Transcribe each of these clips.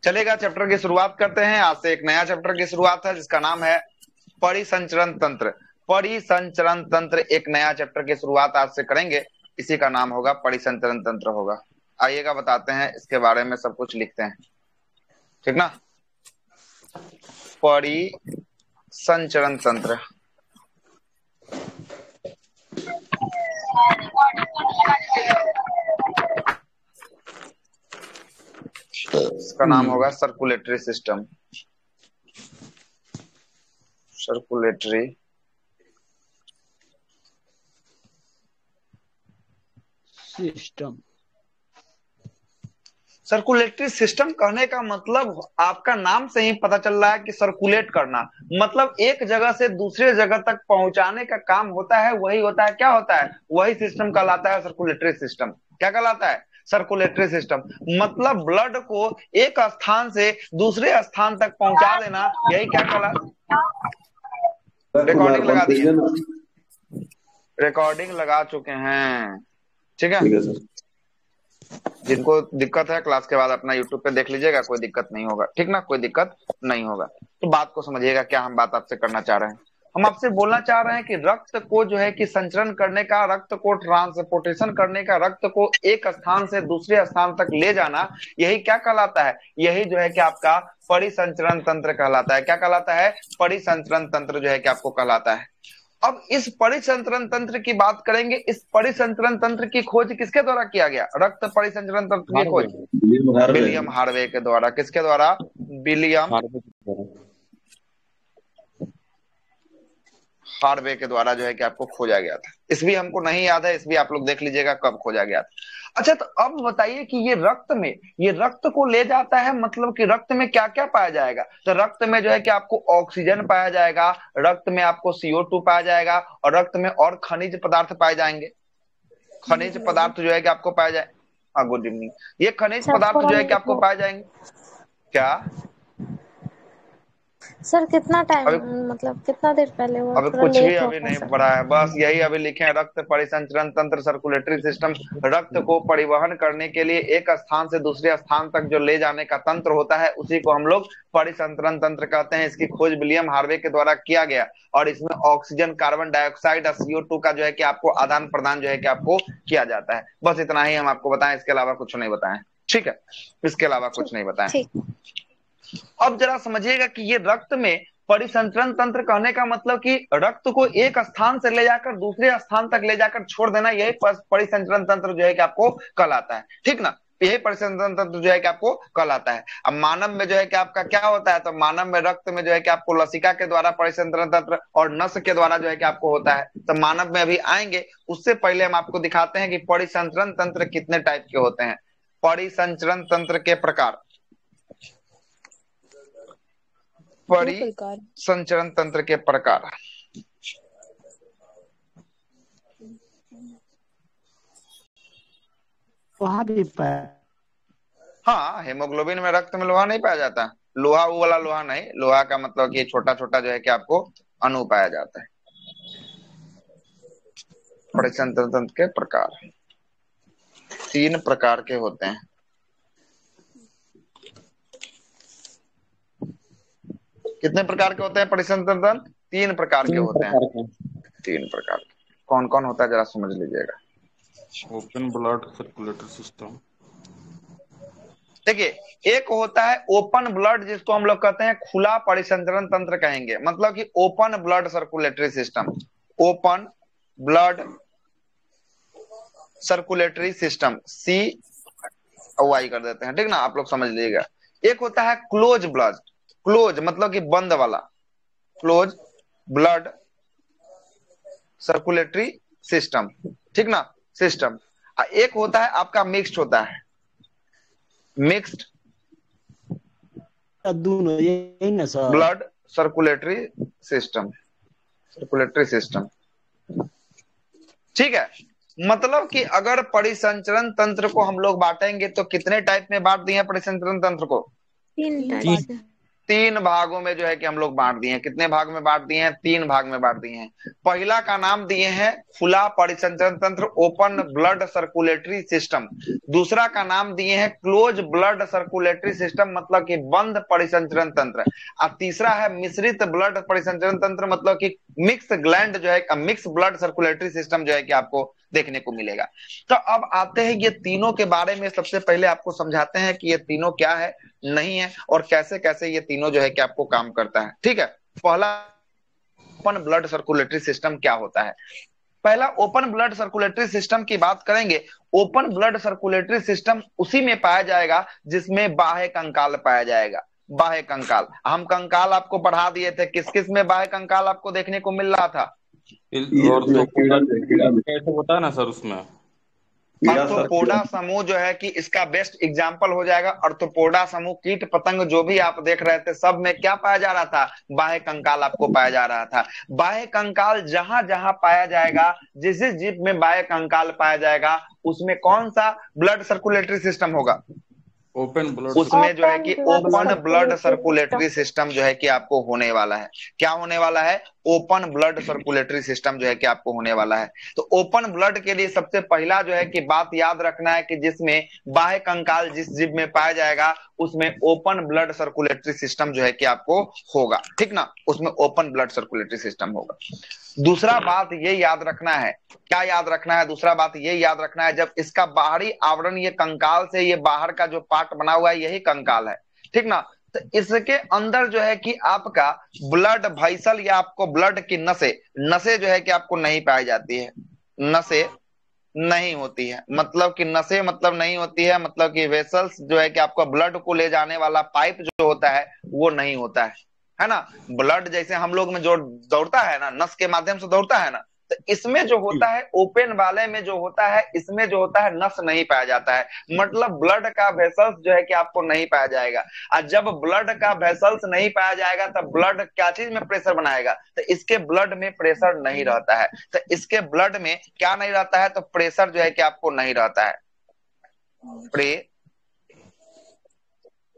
चलेगा, चैप्टर की शुरुआत करते हैं। आज से एक नया चैप्टर की शुरुआत है जिसका नाम है परिसंचरण तंत्र। परिसंचरण तंत्र एक नया चैप्टर की शुरुआत आज से करेंगे, इसी का नाम होगा परिसंचरण तंत्र होगा। आइएगा बताते हैं इसके बारे में, सब कुछ लिखते हैं, ठीक ना। परिसंचरण तंत्र, इसका नाम होगा circulatory system. Circulatory system. Circulatory system कहने का मतलब आपका नाम से ही पता चल रहा है कि सर्कुलेट करना, मतलब एक जगह से दूसरे जगह तक पहुंचाने का काम होता है, वही होता है, क्या होता है, वही सिस्टम कहलाता है सर्कुलेटरी सिस्टम। क्या कहलाता है? Circulatory system. मतलब ब्लड को एक स्थान से दूसरे स्थान तक पहुंचा देना, यही क्या कहलाता। रिकॉर्डिंग लगा दी है, रिकॉर्डिंग लगा चुके हैं, ठीक है। जिनको दिक्कत है क्लास के बाद अपना यूट्यूब पे देख लीजिएगा, कोई दिक्कत नहीं होगा, ठीक ना, कोई दिक्कत नहीं होगा। तो बात को समझिएगा, क्या हम बात आपसे करना चाह रहे हैं। हम आपसे बोलना चाह रहे हैं कि रक्त को जो है कि संचरण करने का, रक्त को ट्रांसपोर्टेशन करने का, रक्त को एक स्थान से दूसरे स्थान तक ले जाना, यही क्या कहलाता है, यही जो है कि आपका परिसंचरण तंत्र कहलाता है। क्या कहलाता है? परिसंचरण तंत्र जो है कि आपको कहलाता है। अब इस परिसंचरण तंत्र की बात करेंगे। इस परिसंचरण तंत्र की खोज किसके द्वारा किया गया? रक्त परिसंचरण तंत्र की खोज विलियम हार्वे के द्वारा। किसके द्वारा? विलियम हार्वे के द्वारा जो है कि आपको खोजा गया था। इस भी हमको नहीं याद है, इस भी आप लोग देख लीजिएगा कब खोजा गया था। अच्छा, तो अब बताइए कि ये रक्त में, ये रक्त को ले जाता है, मतलब कि रक्त में क्या क्या पाया जाएगा? तो रक्त में जो है कि आपको ऑक्सीजन पाया जाएगा, रक्त में आपको CO2 पाया जाएगा, और रक्त में और खनिज पदार्थ पाए जाएंगे। खनिज पदार्थ जो है कि आपको पाए जाए, हाँ गुड इवनिंग, ये खनिज पदार्थ जो है कि आपको पाए जाएंगे। क्या सर कितना टाइम, अभी मतलब कितना देर पहले हुआ? अभी थोड़ा कुछ भी लेट हो अभी गया नहीं सर। पढ़ा है, बस यही अभी लिखे हैं, रक्त परिसंचरण तंत्र सर्कुलेटरी सिस्टम। रक्त को परिवहन करने के लिए एक स्थान से दूसरे स्थान तक जो ले जाने का तंत्र होता है, उसी को हम लोग परिसंचरण तंत्र कहते हैं। इसकी खोज विलियम हार्वे के द्वारा किया गया, और इसमें ऑक्सीजन, कार्बन डाइऑक्साइड और CO2 का जो है कि आपको आदान प्रदान जो है कि आपको किया जाता है। बस इतना ही हम आपको बताएं, इसके अलावा कुछ नहीं बताएं, ठीक है, इसके अलावा कुछ नहीं बताएं। अब जरा समझिएगा कि ये रक्त में परिसंचरण तंत्र कहने का मतलब कि रक्त को एक स्थान से ले जाकर दूसरे स्थान तक ले जाकर छोड़ देना, यही परिसंचरण तंत्र जो है कि आपको कहलाता है, ठीक ना। यही परिसंचरण तंत्र जो है कि आपको कहलाता है। अब मानव में जो है कि आपका क्या होता है, तो मानव में रक्त में जो है कि आपको लसिका के द्वारा परिसंचरण तंत्र और नस के द्वारा जो है कि आपको होता है। तो मानव में अभी आएंगे, उससे पहले हम आपको दिखाते हैं कि परिसंचरण तंत्र कितने टाइप के होते हैं। परिसंचरण तंत्र के प्रकार, परिसंचरण तंत्र के प्रकार। वहां भी पाया, हाँ, हेमोग्लोबिन में, रक्त में लोहा नहीं पाया जाता। लोहा वो वाला लोहा नहीं, लोहा का मतलब कि छोटा छोटा जो है कि आपको अणु पाया जाता है। परिसंचरण तंत्र के प्रकार 3 प्रकार के होते हैं। कितने प्रकार के होते हैं परिसंचरण तंत्र? 3 प्रकार के होते हैं। 3 प्रकार के कौन कौन होता है जरा समझ लीजिएगा। ओपन ब्लड सर्कुलेटरी सिस्टम, देखिए, एक होता है ओपन ब्लड, जिसको हम लोग कहते हैं खुला परिसंचरण तंत्र कहेंगे, मतलब कि open blood circulatory system. Open blood circulatory system, CY कर देते हैं, ठीक ना, आप लोग समझ लीजिएगा। एक होता है क्लोज ब्लड, क्लोज मतलब कि बंद वाला, क्लोज ब्लड सर्कुलेटरी सिस्टम, ठीक ना, सिस्टम। एक होता है आपका मिक्स्ड होता है, मिक्स्ड दोनों यही ना sir? Blood circulatory system, circulatory system, ठीक है। मतलब कि अगर परिसंचरण तंत्र को हम लोग बांटेंगे तो कितने टाइप में बांट दिए परिसंचरण तंत्र को? 3 टाइप। तीन भागों में जो है कि हम लोग बांट दिए हैं। कितने भाग में बांट दिए हैं? तीन भाग में बांट दिए हैं। पहला का नाम दिए हैं खुला परिसंचरण तंत्र, ओपन ब्लड सर्कुलेटरी सिस्टम। दूसरा का नाम दिए हैं क्लोज ब्लड सर्कुलेटरी सिस्टम, मतलब कि बंद परिसंचरण तंत्र। और तीसरा है मिश्रित ब्लड परिसंचरण तंत्र, मतलब कि मिक्स ग्लैंड जो है, मिक्स ब्लड सर्कुलेटरी सिस्टम जो है कि आपको देखने को मिलेगा। तो अब आते हैं ये तीनों के बारे में। सबसे पहले आपको समझाते हैं कि ये तीनों क्या है, नहीं है, और कैसे कैसे ये तीनों जो है कि आपको काम करता है। ठीक है, पहला ओपन ब्लड सर्कुलेटरी सिस्टम क्या होता है। पहला ओपन ब्लड सर्कुलेटरी सिस्टम की बात करेंगे। ओपन ब्लड सर्कुलेटरी सिस्टम उसी में पाया जाएगा जिसमें बाह्य कंकाल पाया जाएगा। बाह्य कंकाल, हम कंकाल आपको बढ़ा दिए थे, किस किस में बाह्य कंकाल आपको देखने को मिल रहा था? कैसे होता है ना सर, उसमें अर्थोपोडा समूह जो है कि इसका बेस्ट एग्जाम्पल हो जाएगा। अर्थोपोडा समूह, कीट पतंग जो भी आप देख रहे थे, सब में क्या पाया जा रहा था? बाह्य कंकाल आपको पाया जा रहा था। बाह्य कंकाल जहां जहां पाया जाएगा, जिस जिस जीव में बाह्य कंकाल पाया जाएगा, उसमें कौन सा ब्लड सर्कुलेटरी सिस्टम होगा? ओपन ब्लड, उसमें जो है कि ओपन ब्लड सर्कुलेटरी सिस्टम जो है कि आपको होने वाला है। क्या होने वाला है? ओपन ब्लड सर्कुलेटरी सिस्टम जो है कि आपको होने वाला है। तो ओपन ब्लड के लिए सबसे पहला जो है कि बात याद रखना है कि जिसमें बाह्य कंकाल जिस जीव में पाया जाएगा, उसमें ओपन ब्लड सर्कुलेटरी सिस्टम जो है कि आपको होगा। ठीक ना, उसमें ओपन ब्लड सर्कुलेटरी सिस्टम होगा। दूसरा बात ये याद रखना है, क्या याद रखना है? दूसरा बात ये याद रखना है, जब इसका बाहरी आवरण, ये कंकाल से ये बाहर का जो पार्ट बना हुआ है, यही कंकाल है। ठीक ना, तो इसके अंदर जो है कि आपका ब्लड वेसल या आपको ब्लड की नसें जो है कि आपको नहीं पाई जाती है। नसें नहीं होती है, मतलब कि नसें मतलब नहीं होती है, मतलब कि वेसल्स जो है कि आपका ब्लड को ले जाने वाला पाइप जो होता है वो नहीं होता है ना। ब्लड जैसे हम लोग में जो दौड़ता है ना, नस के माध्यम से दौड़ता है ना, तो इसमें जो होता है, ओपन वाले में जो होता है, इसमें जो होता है नस नहीं पाया जाता है। मतलब ब्लड का वेसल्स जो है कि आपको नहीं पाया जाएगा। और जब ब्लड का वेसल्स नहीं पाया जाएगा तब ब्लड क्या चीज में प्रेशर बनाएगा? तो इसके ब्लड में प्रेशर नहीं रहता है। तो इसके ब्लड में क्या नहीं रहता है? तो प्रेशर जो है कि आपको नहीं रहता है।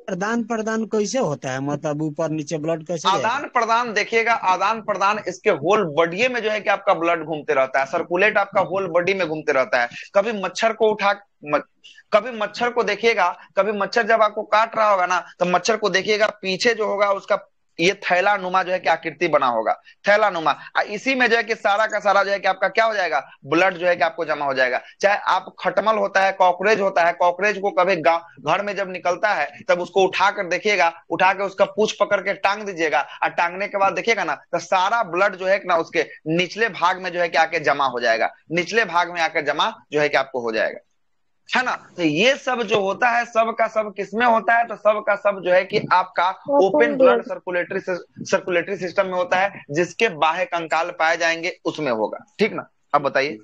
आदान प्रदान कैसे होता है, मतलब ऊपर नीचे ब्लड कैसे जाएगा? आदान प्रदान देखिएगा, आदान प्रदान इसके होल बॉडी में जो है कि आपका ब्लड घूमते रहता है, सर्कुलेट आपका होल बॉडी में घूमते रहता है। कभी मच्छर को कभी मच्छर को देखिएगा, कभी मच्छर जब आपको काट रहा होगा ना, तो मच्छर को देखिएगा, पीछे जो होगा उसका ये थैला नुमा जो है कि आकृति बना होगा, थैला नुमा। इसी में जो है कि सारा का सारा जो है कि आपका क्या हो जाएगा? ब्लड जो है कि आपको जमा हो जाएगा। चाहे आप खटमल होता है, कॉकरोच होता है, कॉकरोच को कभी घर में जब निकलता है तब उसको उठा कर देखिएगा, उठा के उसका पूंछ पकड़ के टांग दीजिएगा, और टांगने के बाद देखिएगा ना, तो सारा ब्लड जो है ना उसके निचले भाग में जो है कि आके जमा हो जाएगा, निचले भाग में आकर जमा जो है कि आपको हो जाएगा, है ना। तो ये सब जो होता है, सब का सब किसमें होता है? तो सब का सब जो है कि आपका ओपन ब्लड सर्कुलेटरी सिस्टम में होता है, जिसके बाह्य कंकाल पाए जाएंगे उसमें होगा। ठीक ना, अब बताइए।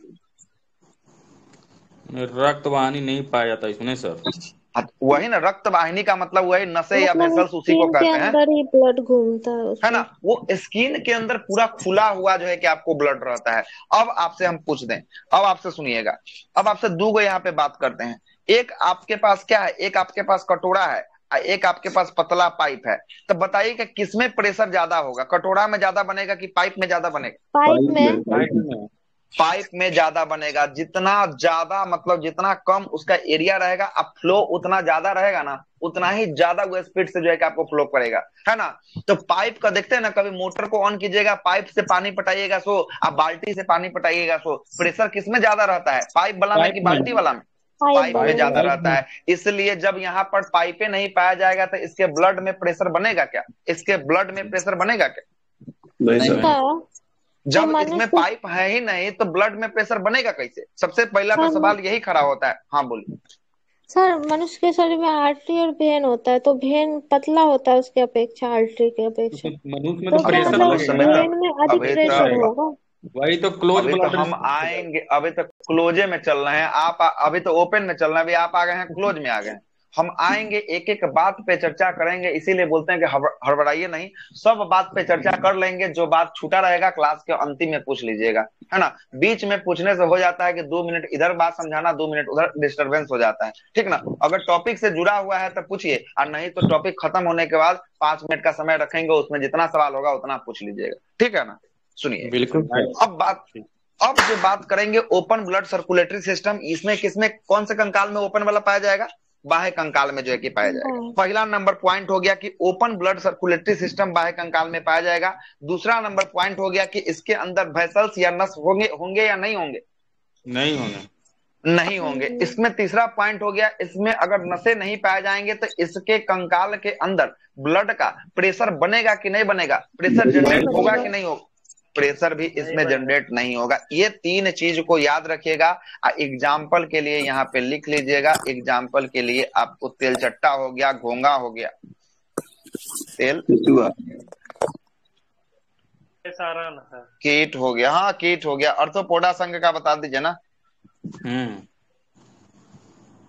रक्त वाहिनी नहीं पाया जाता इसमें सर। वही ना, रक्त वाहिनी का मतलब वही नसें या मतलब वेसल्स, उसी को स्किन के कहते हैं, अंदर ही ब्लड घूमता है है उसमें। ना। वो स्किन के अंदर पूरा खुला हुआ जो है कि आपको ब्लड रहता है। अब आपसे हम पूछ दें, अब आपसे सुनिएगा, अब आपसे दो गो यहाँ पे बात करते हैं। एक आपके पास क्या है? एक आपके पास कटोरा है, एक आपके पास पतला पाइप है। तो बताइए कि किसमें प्रेशर ज्यादा होगा? कटोरा में ज्यादा बनेगा कि पाइप में ज्यादा बनेगा? पाइप में। पाइप में ज्यादा बनेगा। जितना ज्यादा मतलब जितना कम उसका एरिया रहेगा, अब फ्लो उतना ज्यादा रहेगा ना, उतना ही ज्यादा वो स्पीड से जो है कि आपको फ्लो करेगा, है ना। तो पाइप का देखते हैं ना, कभी मोटर को ऑन कीजिएगा, पाइप से पानी पटाइएगा सो, आप बाल्टी से पानी पटाइएगा सो, प्रेशर किसमें ज्यादा रहता है? पाइप वाला में कि बाल्टी वाला में? पाइप में ज्यादा रहता है। इसलिए जब यहाँ पर पाइपे नहीं पाया जाएगा तो इसके ब्लड में प्रेशर बनेगा क्या? इसके ब्लड में प्रेशर बनेगा क्या? नहीं। जब इसमें पाइप है ही नहीं तो ब्लड में प्रेशर बनेगा कैसे? सबसे पहला तो सवाल यही खड़ा होता है। हाँ बोलिए सर। मनुष्य के शरीर में आर्टरी और वेन होता है, तो वेन पतला होता है उसके अपेक्षा, आर्टरी के अपेक्षा। मनुष्य में तो तो क्या प्रेशर मतलब वेन में अधिक प्रेशर होगा? वही तो क्लोज अभी तो ब्लड हम आएंगे, अभी तो क्लोजे में चल रहे हैं आप, अभी तो ओपन में चल रहे हैं, अभी आप आ गए हैं क्लोज में आ गए हैं। हम आएंगे, एक एक बात पे चर्चा करेंगे, इसीलिए बोलते हैं कि हड़बड़ाइए नहीं, सब बात पे चर्चा कर लेंगे। जो बात छूटा रहेगा क्लास के अंतिम में पूछ लीजिएगा, है ना। बीच में पूछने से हो जाता है कि 2 मिनट इधर बात समझाना, 2 मिनट उधर, डिस्टरबेंस हो जाता है, ठीक ना। अगर टॉपिक से जुड़ा हुआ है तो पूछिए, और नहीं तो टॉपिक खत्म होने के बाद 5 मिनट का समय रखेंगे, उसमें जितना सवाल होगा उतना पूछ लीजिएगा, ठीक है ना। सुनिए, बिल्कुल। अब जो बात करेंगे ओपन ब्लड सर्कुलेटरी सिस्टम, इसमें किसमें, कौन से कंकाल में ओपन वाला पाया जाएगा? बाह्य कंकाल में जो है कि पाया जाएगा। पहला नंबर पॉइंट हो गया कि ओपन ब्लड सर्कुलेटरी सिस्टम बाह्य कंकाल में पाया जाएगा। दूसरा नंबर पॉइंट हो गया कि इसके अंदर वेसल्स या नस होंगे या नहीं होंगे? नहीं होंगे। इसमें तीसरा पॉइंट हो गया, इसमें अगर नसें नहीं पाए जाएंगे तो इसके कंकाल के अंदर ब्लड का प्रेशर बनेगा कि नहीं बनेगा? प्रेशर जनरेट होगा कि नहीं होगा? प्रेशर भी इसमें जनरेट नहीं होगा। ये 3 चीज को याद रखिएगा। एग्जाम्पल के लिए यहाँ पे लिख लीजिएगा। एग्जाम्पल के लिए आपको तेल चट्टा हो गया, घोंगा हो गया, तेल कीट हो गया, हाँ कीट हो गया। अर्थोपोडा संघ का बता दीजिए ना।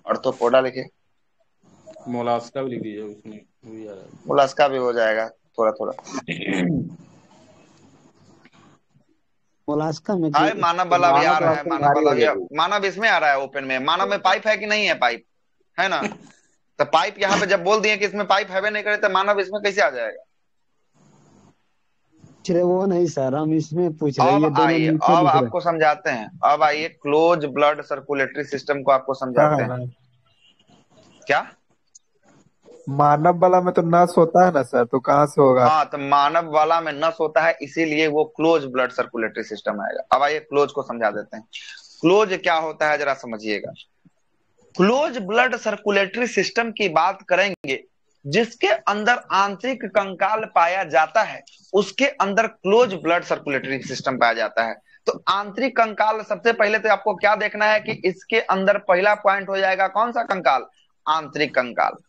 अर्थोपोडा लिखिए। मोलास्का भी लिख दीजिए, उसमें भी आ रहा है। मोलास्का भी हो जाएगा थोड़ा थोड़ा। मोलास्का में हाय मानव वाला भी आ रहा है, मानव वाला भी, मानव इसमें आ रहा है ओपन में। मानव में पाइप है कि नहीं है? पाइप है ना। तो पाइप यहाँ पे जब बोल दिए कि इसमें पाइप है नहीं करे, तो मानव इसमें कैसे आ जाएगा? वो नहीं सर, हम इसमें पूछ रहे हैं। अब आइए, अब आपको समझाते हैं। अब आइए क्लोज ब्लड सर्कुलेटरी सिस्टम को आपको समझाते हैं। क्या मानव वाला में तो नस होता है ना सर, तो कहाँ से होगा? हाँ, तो मानव वाला में नस होता है, इसीलिए वो क्लोज ब्लड सर्कुलेटरी सिस्टम आएगा। अब आइए क्लोज को समझा देते हैं। क्लोज क्या होता है जरा समझिएगा। क्लोज ब्लड सर्कुलेटरी सिस्टम की बात करेंगे, जिसके अंदर आंतरिक कंकाल पाया जाता है उसके अंदर क्लोज ब्लड सर्कुलेटरी सिस्टम पाया जाता है। तो आंतरिक कंकाल, सबसे पहले तो आपको क्या देखना है कि इसके अंदर पहला पॉइंट हो जाएगा कौन सा कंकाल? आंतरिक कंकाल।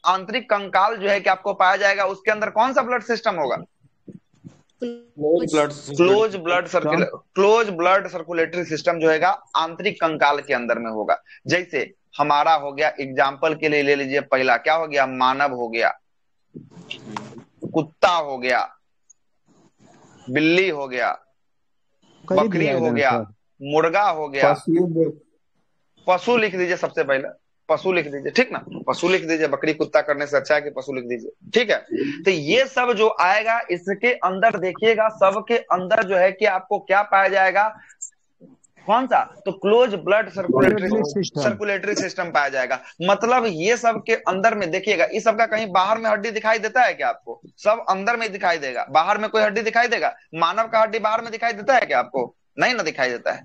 आंतरिक कंकाल जो है कि आपको पाया जाएगा, उसके अंदर कौन सा ब्लड सिस्टम होगा? क्लोज ब्लड सर्कुलेटरी सिस्टम जो है आंतरिक कंकाल के अंदर में होगा। जैसे हमारा हो गया, एग्जाम्पल के लिए ले लीजिए, पहला क्या हो गया? मानव हो गया, कुत्ता हो गया, बिल्ली हो गया, बकरी हो गया, मुर्गा हो गया, पशु लिख दीजिए सबसे पहले, पशु लिख दीजिए, ठीक ना। पशु लिख दीजिए, बकरी कुत्ता करने से अच्छा है कि पशु लिख दीजिए, ठीक है। तो ये सब जो आएगा इसके अंदर देखिएगा, सबके अंदर जो है कि आपको क्या पाया जाएगा? कौन सा? तो क्लोज ब्लड सर्कुलेटरी सिस्टम पाया जाएगा। मतलब ये सब के अंदर में देखिएगा, इस सब का कहीं बाहर में हड्डी दिखाई देता है क्या आपको? सब अंदर में दिखाई देगा, बाहर में कोई हड्डी दिखाई देगा? मानव का हड्डी बाहर में दिखाई देता है क्या आपको? नहीं ना दिखाई देता है।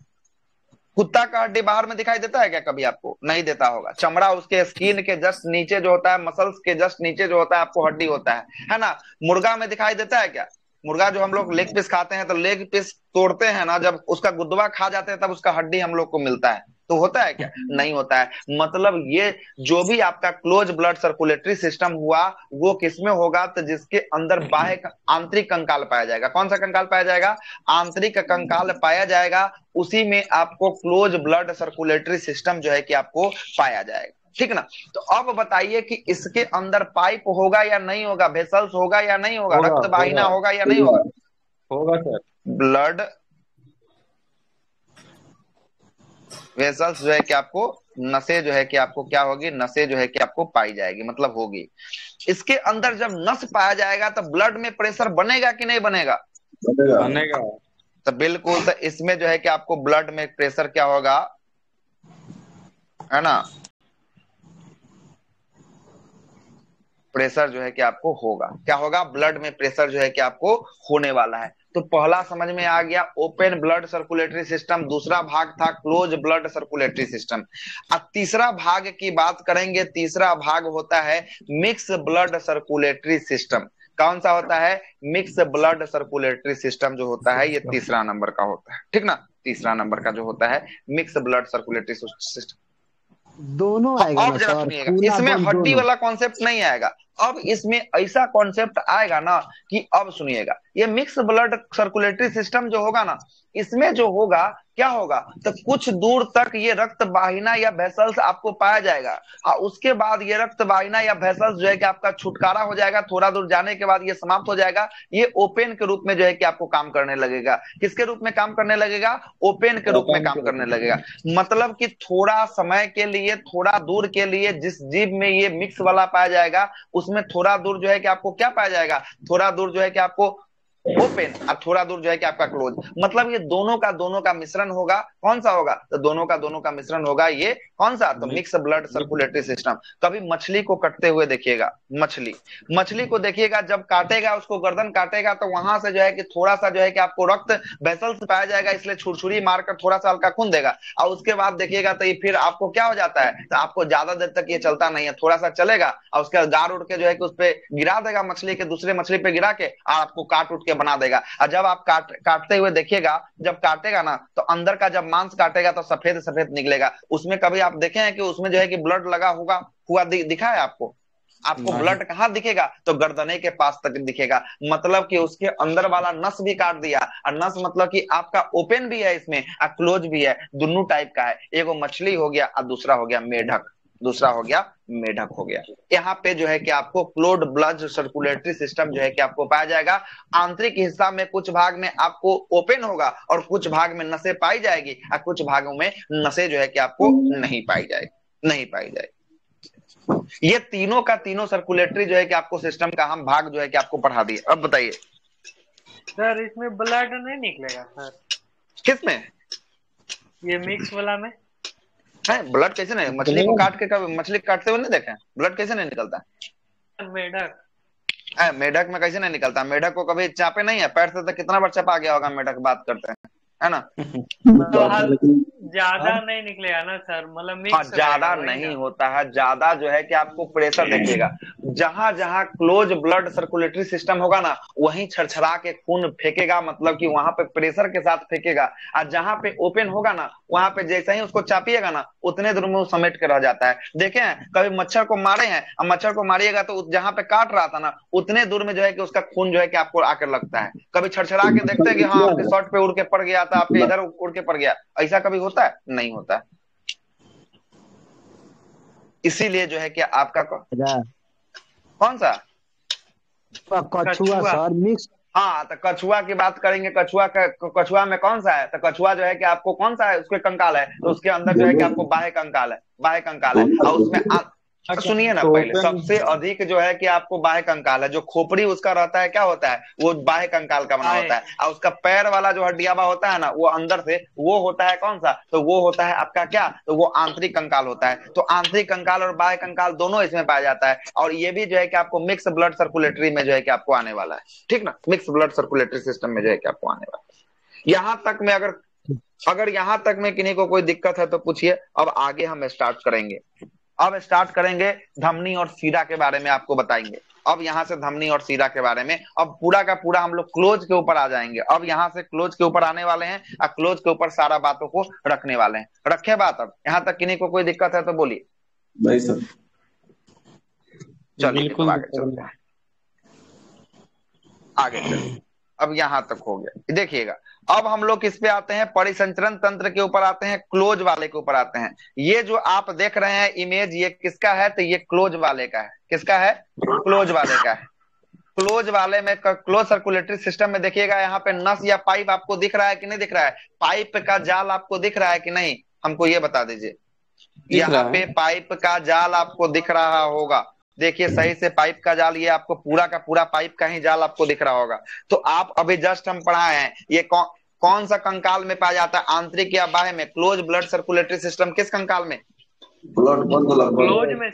कुत्ता का हड्डी बाहर में दिखाई देता है क्या कभी आपको? नहीं देता होगा। चमड़ा उसके स्किन के जस्ट नीचे जो होता है, मसल्स के जस्ट नीचे जो होता है आपको हड्डी होता है ना। मुर्गा में दिखाई देता है क्या? मुर्गा जो हम लोग लेग पीस खाते हैं, तो लेग पीस तोड़ते हैं ना, जब उसका गुद्दवा खा जाते हैं तब उसका हड्डी हम लोग को मिलता है, तो होता है क्या? नहीं होता है। मतलब ये जो भी आपका क्लोज ब्लड सर्कुलेटरी सिस्टम हुआ वो किसमें होगा? तो जिसके अंदर बाह्य आंतरिक कंकाल पाया जाएगा। कौन सा कंकाल पाया जाएगा? आंतरिक कंकाल पाया जाएगा, उसी में आपको क्लोज ब्लड सर्कुलेटरी सिस्टम जो है कि आपको पाया जाएगा, ठीक ना। तो अब बताइए कि इसके अंदर पाइप होगा या नहीं होगा? वेसल्स होगा या नहीं होगा? रक्त वाहिना होगा या नहीं होगा? होगा सर। ब्लड वेसल्स जो है कि आपको, नसें जो है कि आपको क्या होगी? नसें जो है कि आपको पाई जाएगी, मतलब होगी। इसके अंदर जब नस पाया जाएगा तो ब्लड में प्रेशर बनेगा कि नहीं बनेगा? बनेगा। तो बिल्कुल, तो इसमें जो है कि आपको ब्लड में प्रेशर क्या होगा, है ना, प्रेशर जो है कि आपको होगा। क्या होगा? ब्लड में प्रेशर जो है कि आपको होने वाला है। तो पहला समझ में आ गया ओपन ब्लड सर्कुलेटरी सिस्टम, दूसरा भाग था क्लोज ब्लड सर्कुलेटरी सिस्टम। अब तीसरा भाग की बात करेंगे। तीसरा भाग होता है मिक्स ब्लड सर्कुलेटरी सिस्टम। कौन सा होता है? मिक्स ब्लड सर्कुलेटरी सिस्टम जो होता है ये तीसरा नंबर का होता है, ठीक ना। तीसरा नंबर का जो होता है मिक्स ब्लड सर्कुलेटरी सिस्टम। दोनों आएगा अब जरा सुनिएगा, इसमें हड्डी वाला कॉन्सेप्ट नहीं आएगा। अब इसमें ऐसा कॉन्सेप्ट आएगा ना कि अब सुनिएगा, ये मिक्स ब्लड सर्कुलेटरी सिस्टम जो होगा ना, इसमें जो होगा क्या होगा, तो कुछ दूर तक ये रक्त वाहिना या वेसल्स आपको पाया जाएगा, और उसके बाद ये रक्त वाहिना या वेसल्स जो है कि आपका छुटकारा हो जाएगा, थोड़ा दूर जाने के बाद ये समाप्त हो जाएगा, ये ओपन के रूप में जो है कि आपको काम करने लगेगा। किसके रूप में काम करने लगेगा? ओपन के रूप में काम करने लगेगा। मतलब कि थोड़ा समय के लिए, थोड़ा दूर के लिए जिस जीव में ये मिक्स वाला पाया जाएगा, उसमें थोड़ा दूर जो है कि आपको क्या पाया जाएगा, थोड़ा दूर जो है कि आपको ओपन, और थोड़ा दूर जो है कि आपका क्लोज। मतलब ये दोनों का मिश्रण होगा। कौन सा होगा? तो दोनों का मिश्रण होगा। ये कौन सा? तो मिक्स ब्लड सर्कुलेटरी सिस्टम। कभी मछली को कटते हुए देखिएगा, मछली को देखिएगा, जब काटेगा, उसको गर्दन काटेगा, तो वहां से जो है कि थोड़ा सा जो है कि आपको रक्त वेसल्स पाया जाएगा, इसलिए छुरछुरी मारकर थोड़ा सा हल्का खून देगा, और उसके बाद देखिएगा तो ये फिर आपको क्या हो जाता है, तो आपको ज्यादा देर तक ये चलता नहीं है, थोड़ा सा चलेगा और उसके बाद गाड़ उड़ के जो है कि उस पर गिरा देगा, मछली के दूसरे मछली पे गिरा के, और आपको काट उठ के बना देगा। और जब आप काटते हुए देखिएगा, जब काटेगा ना, तो अंदर का जब मांस काटेगा तो सफेद सफेद निकलेगा। उसमें कभी आप देखे हैं कि उसमें जो है कि ब्लड लगा हुआ दिखा है आपको? आपको ब्लड कहाँ दिखेगा? तो गर्दने के पास तक दिखेगा। मतलब कि उसके अंदर वाला नस भी काट दिया, और नस मतलब कि आपका ओपन भी है इसमें और क्लोज भी है, दोनों टाइप का है। एगो मछली हो गया और दूसरा हो गया मेढक हो गया। यहाँ पे जो है कि आपको क्लोज्ड ब्लड सर्कुलेटरी सिस्टम जो है कि आपको पाया जाएगा। आंतरिक हिस्सा में कुछ भाग में आपको ओपन होगा और कुछ भाग में नसें पाई जाएगी, और कुछ भागों में नसें जो है कि आपको नहीं पाई जाएगी। ये तीनों का तीनों सर्कुलेटरी जो है कि आपको सिस्टम का हम भाग जो है कि आपको पढ़ा दिए। अब बताइए सर, इसमें ब्लड नहीं निकलेगा सर? किसमें? ये मिक्स वाला में है ब्लड कैसे नहीं? मछली को काट के, कभी मछली काटते हुए नहीं देखे? ब्लड कैसे नहीं निकलता? मेढक में कैसे नहीं निकलता? मेढक को कभी चापे नहीं है पैर से, तो कितना बार चपा गया होगा मेढक, बात करते हैं, है ना? ज्यादा नहीं निकलेगा ना सर, मतलब हाँ, ज्यादा नहीं होता है। ज्यादा जो है कि आपको प्रेशर देखिएगा, जहां जहां क्लोज ब्लड सर्कुलेटरी सिस्टम होगा ना, वहीं छरछरा के खून फेंकेगा, मतलब कि वहां पे प्रेशर के साथ फेंकेगा। और जहां पे ओपन होगा ना, वहां पे जैसे ही उसको चापिएगा ना, उतने दूर में वो समेट के रह जाता है। देखे हैं कभी मच्छर को मारे हैं? अब मच्छर को मारिएगा तो जहां पे काट रहा था ना, उतने दूर में जो है कि उसका खून जो है कि आपको आकर लगता है। कभी छरछरा के देखते हैं कि हाँ आपके शर्ट पे उड़ के पड़ गया था, आपके इधर उड़ के पड़ गया, ऐसा कभी होता है? नहीं होता है। इसीलिए जो है कि आपका कौन सा कछुआ सर मिक्स? हाँ, तो कछुआ की बात करेंगे। कछुआ में कौन सा है? तो कछुआ जो है कि आपको कौन सा है, उसके कंकाल है, तो उसके अंदर जो है कि आपको बाह्य कंकाल है, और उसमें सुनिए ना, पहले सबसे अधिक जो है कि आपको बाह्य कंकाल है, जो खोपड़ी उसका रहता है, क्या होता है वो? बाह्य कंकाल का बना होता है। और उसका पैर वाला जो हड्डियाबा होता है ना, वो अंदर से वो होता है कौन सा? तो वो होता है आपका क्या? तो वो आंतरिक कंकाल होता है। तो आंतरिक कंकाल और बाह्य कंकाल दोनों इसमें पाया जाता है। और ये भी जो है कि आपको मिक्स ब्लड सर्कुलेटरी में जो है कि आपको आने वाला है, ठीक ना? मिक्स ब्लड सर्कुलेटरी सिस्टम में जो है कि आपको आने वाला है। यहां तक में अगर यहां तक में किन्हीं को कोई दिक्कत है तो पूछिए। अब आगे हम स्टार्ट करेंगे धमनी और सीरा के बारे में आपको बताएंगे। अब यहाँ से धमनी और सीरा के बारे में, अब पूरा का पूरा हम लोग क्लोज के ऊपर आ जाएंगे। अब यहाँ से क्लोज के ऊपर आने वाले हैं और क्लोज के ऊपर सारा बातों को रखने वाले हैं। रखे बात? अब यहाँ तक किन्हीं को कोई दिक्कत है तो बोलिए। नहीं सर, चलिए तो आगे चलते हैं, आगे चलिए। अब यहाँ तक हो गया। देखिएगा, अब हम लोग किस पे आते हैं? परिसंचरण तंत्र के ऊपर आते हैं, क्लोज वाले के ऊपर आते हैं। ये जो आप देख रहे हैं इमेज, ये किसका है? तो ये क्लोज वाले का है। किसका है? क्लोज वाले का है। क्लोज वाले में, क्लोज सर्कुलेटरी सिस्टम में देखिएगा, यहाँ पे नस या पाइप आपको दिख रहा है कि नहीं दिख रहा है? पाइप का जाल आपको दिख रहा है कि नहीं? हमको ये बता दीजिए। यहाँ पे पाइप का जाल आपको दिख रहा होगा। देखिए सही से, पाइप का जाल, ये आपको पूरा का पूरा पाइप का ही जाल आपको दिख रहा होगा। तो आप अभी जस्ट हम पढ़ाए हैं, ये कौन सा कंकाल में पाया जाता है? आंतरिक या बाह्य में? क्लोज ब्लड सर्कुलेटरी सिस्टम किस कंकाल में? क्लोज में।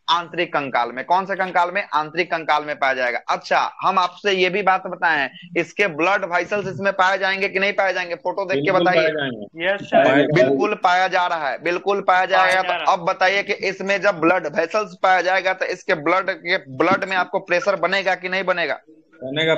आंतरिक कंकाल में। कौन से कंकाल में? आंतरिक कंकाल में पाया जाएगा। अच्छा, हम आपसे ये भी बात बताए हैं, इसके ब्लड वाइसल्स इसमें पाए जाएंगे कि नहीं पाए जाएंगे? फोटो देख के बताइए। बिल्कुल पाया जा रहा है, बिल्कुल पाया जाएगा। तो अब बताइए कि इसमें जब ब्लड वेसल्स पाया जाएगा तो इसके ब्लड में आपको प्रेशर बनेगा कि नहीं बनेगा? बनेगा।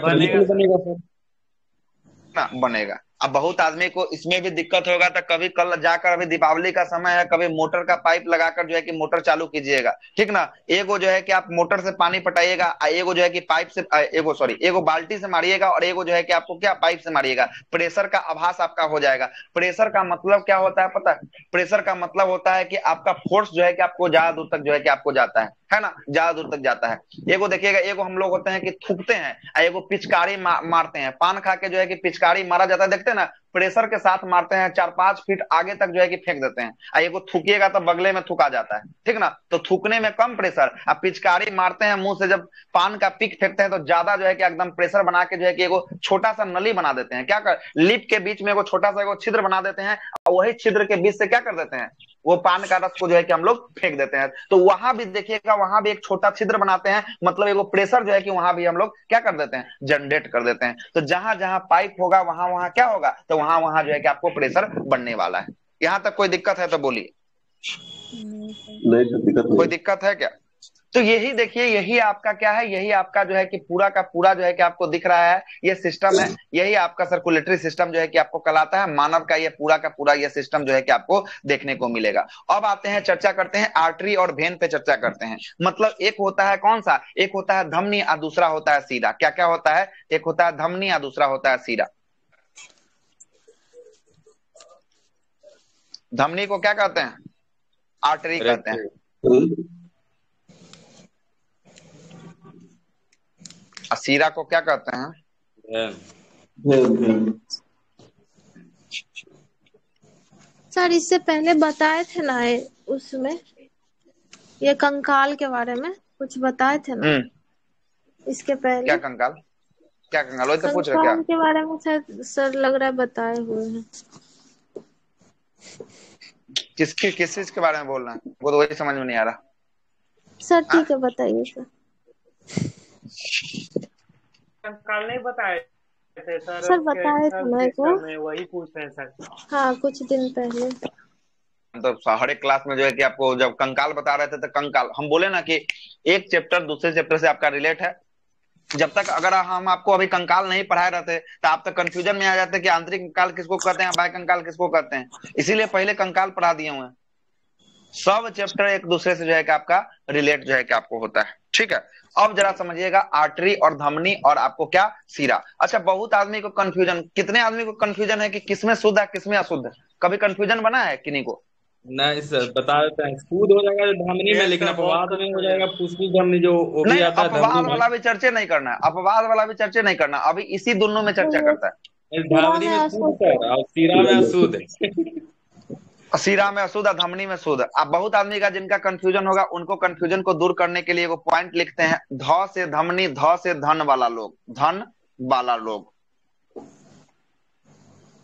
ना बनेगा। अब बहुत आदमी को इसमें भी दिक्कत होगा, तो कभी कल जाकर, अभी दीपावली का समय है, कभी मोटर का पाइप लगाकर जो है कि मोटर चालू कीजिएगा, ठीक ना। एगो जो है कि आप मोटर से पानी पटाइएगा, एगो जो है कि पाइप से, एगो सॉरी, एगो बाल्टी से मारिएगा, और एगो जो है कि आपको क्या पाइप से मारिएगा। प्रेशर का आभास आपका हो जाएगा। प्रेशर का मतलब क्या होता है पता है? प्रेशर का मतलब होता है कि आपका फोर्स जो है कि आपको ज्यादा दूर तक जो है कि आपको जाता है ना, ज्यादा दूर तक जाता है। एगो देखिएगा, एगो हम लोग होते हैं कि थूकते हैं, एगो पिचकारी मारते हैं। पान खा के जो है कि पिचकारी मारा जाता है, देखते हैं ना, प्रेशर के साथ मारते हैं, 4-5 फीट आगे तक जो है कि फेंक देते हैं। एगो थूकिएगा तो बगले में थूका जाता है, ठीक ना। तो थूकने में कम प्रेशर, अब पिचकारी मारते हैं मुंह से, जब पान का पिक फेंकते हैं तो ज्यादा जो है कि एकदम प्रेशर बना के जो है कि एगो छोटा सा नली बना देते हैं। क्या कर, लिप के बीच में एगो छोटा सा एगो छिद्र बना देते हैं, और वही छिद्र के बीच से क्या कर देते हैं, वो पान का रस को जो है कि हम लोग फेंक देते हैं। तो वहां भी देखिएगा, वहां भी एक छोटा छिद्र बनाते हैं, मतलब एगो प्रेशर जो है कि वहां भी हम लोग क्या कर देते हैं, जनरेट कर देते हैं। तो जहां जहां पाइप होगा वहां वहां क्या होगा, तो वहां वहां जो है कि आपको प्रेशर बनने वाला है। यहां तक कोई दिक्कत है तो बोलिए। नहीं सर, दिक्कत कोई नहीं। दिक्कत है क्या? तो यही देखिए, यही आपका क्या है, यही आपका जो है कि पूरा का पूरा जो है कि आपको दिख रहा है, ये सिस्टम है। यही आपका सर्कुलेटरी सिस्टम जो है कि आपको कहलाता है। मानव का ये पूरा का पूरा ये सिस्टम जो है कि आपको देखने को मिलेगा। अब आते हैं, चर्चा करते हैं आर्टरी और वेन पे चर्चा करते हैं। मतलब एक होता है कौन सा, एक होता है धमनी और दूसरा होता है सीरा। क्या क्या होता है? एक होता है धमनी और दूसरा होता है सीरा। धमनी को क्या कहते हैं? आर्टरी कहते हैं। और सीरा को क्या कहते हैं? सर इससे पहले बताए थे ना उसमें, ये कंकाल के बारे में कुछ बताए थे ना इसके पहले। क्या कंकाल? क्या कंकाल? वही तो पूछ रहे क्या? कंकाल के बारे में शायद सर लग रहा है बताए हुए हैं। किस चीज के बारे में बोल रहे हैं, वो तो वही समझ में नहीं आ रहा। सर ठीक है, बताइए सर। कल नहीं बताए थे सर? सर बताए थे ना एक बार। में वही पूछ रहे हैं सर। हाँ, कुछ दिन पहले। तो हर एक क्लास में जो है कि आपको जब कंकाल बता रहे थे, तो कंकाल हम बोले ना कि एक चैप्टर दूसरे चैप्टर से आपका रिलेट है। जब तक अगर हम आपको अभी कंकाल नहीं पढ़ाए रहते तो आप तक कंफ्यूजन में आ जाते कि आंतरिक कंकाल किसको कहते हैं, बाह्य कंकाल किसको कहते हैं। इसीलिए पहले कंकाल पढ़ा दिए हुए हैं। सब चैप्टर एक दूसरे से जो है कि आपका रिलेट जो है कि आपको होता है, ठीक है। अब जरा समझिएगा, आर्टरी और धमनी और आपको क्या, सीरा। अच्छा, बहुत आदमी को कंफ्यूजन, कितने आदमी को कंफ्यूजन है कि किसमें शुद्ध है किसमें अशुद्ध है? कभी कंफ्यूजन बना है किन्हीं को? नहीं सर, बता देते हैं। सूद हो जाएगा जो धमनी में, लेकिन अपवाद में हो जाएगा फुसफुस धमनी, जो वो भी नहीं, आता है धमनी अपवाद में। वाला भी चर्चा नहीं करना है, अपवाद वाला भी चर्चा नहीं करना, अभी इसी दोनों में चर्चा करता है। धमनी में शुद्ध सर, और सीरा में अशुद्ध। सीरा में अशुद्ध, धमनी में शुद्ध। अब बहुत आदमी का जिनका कंफ्यूजन होगा, उनको कंफ्यूजन को दूर करने के लिए वो पॉइंट लिखते हैं, ध से धमनी, ध से धन वाला लोग, धन वाला लोग।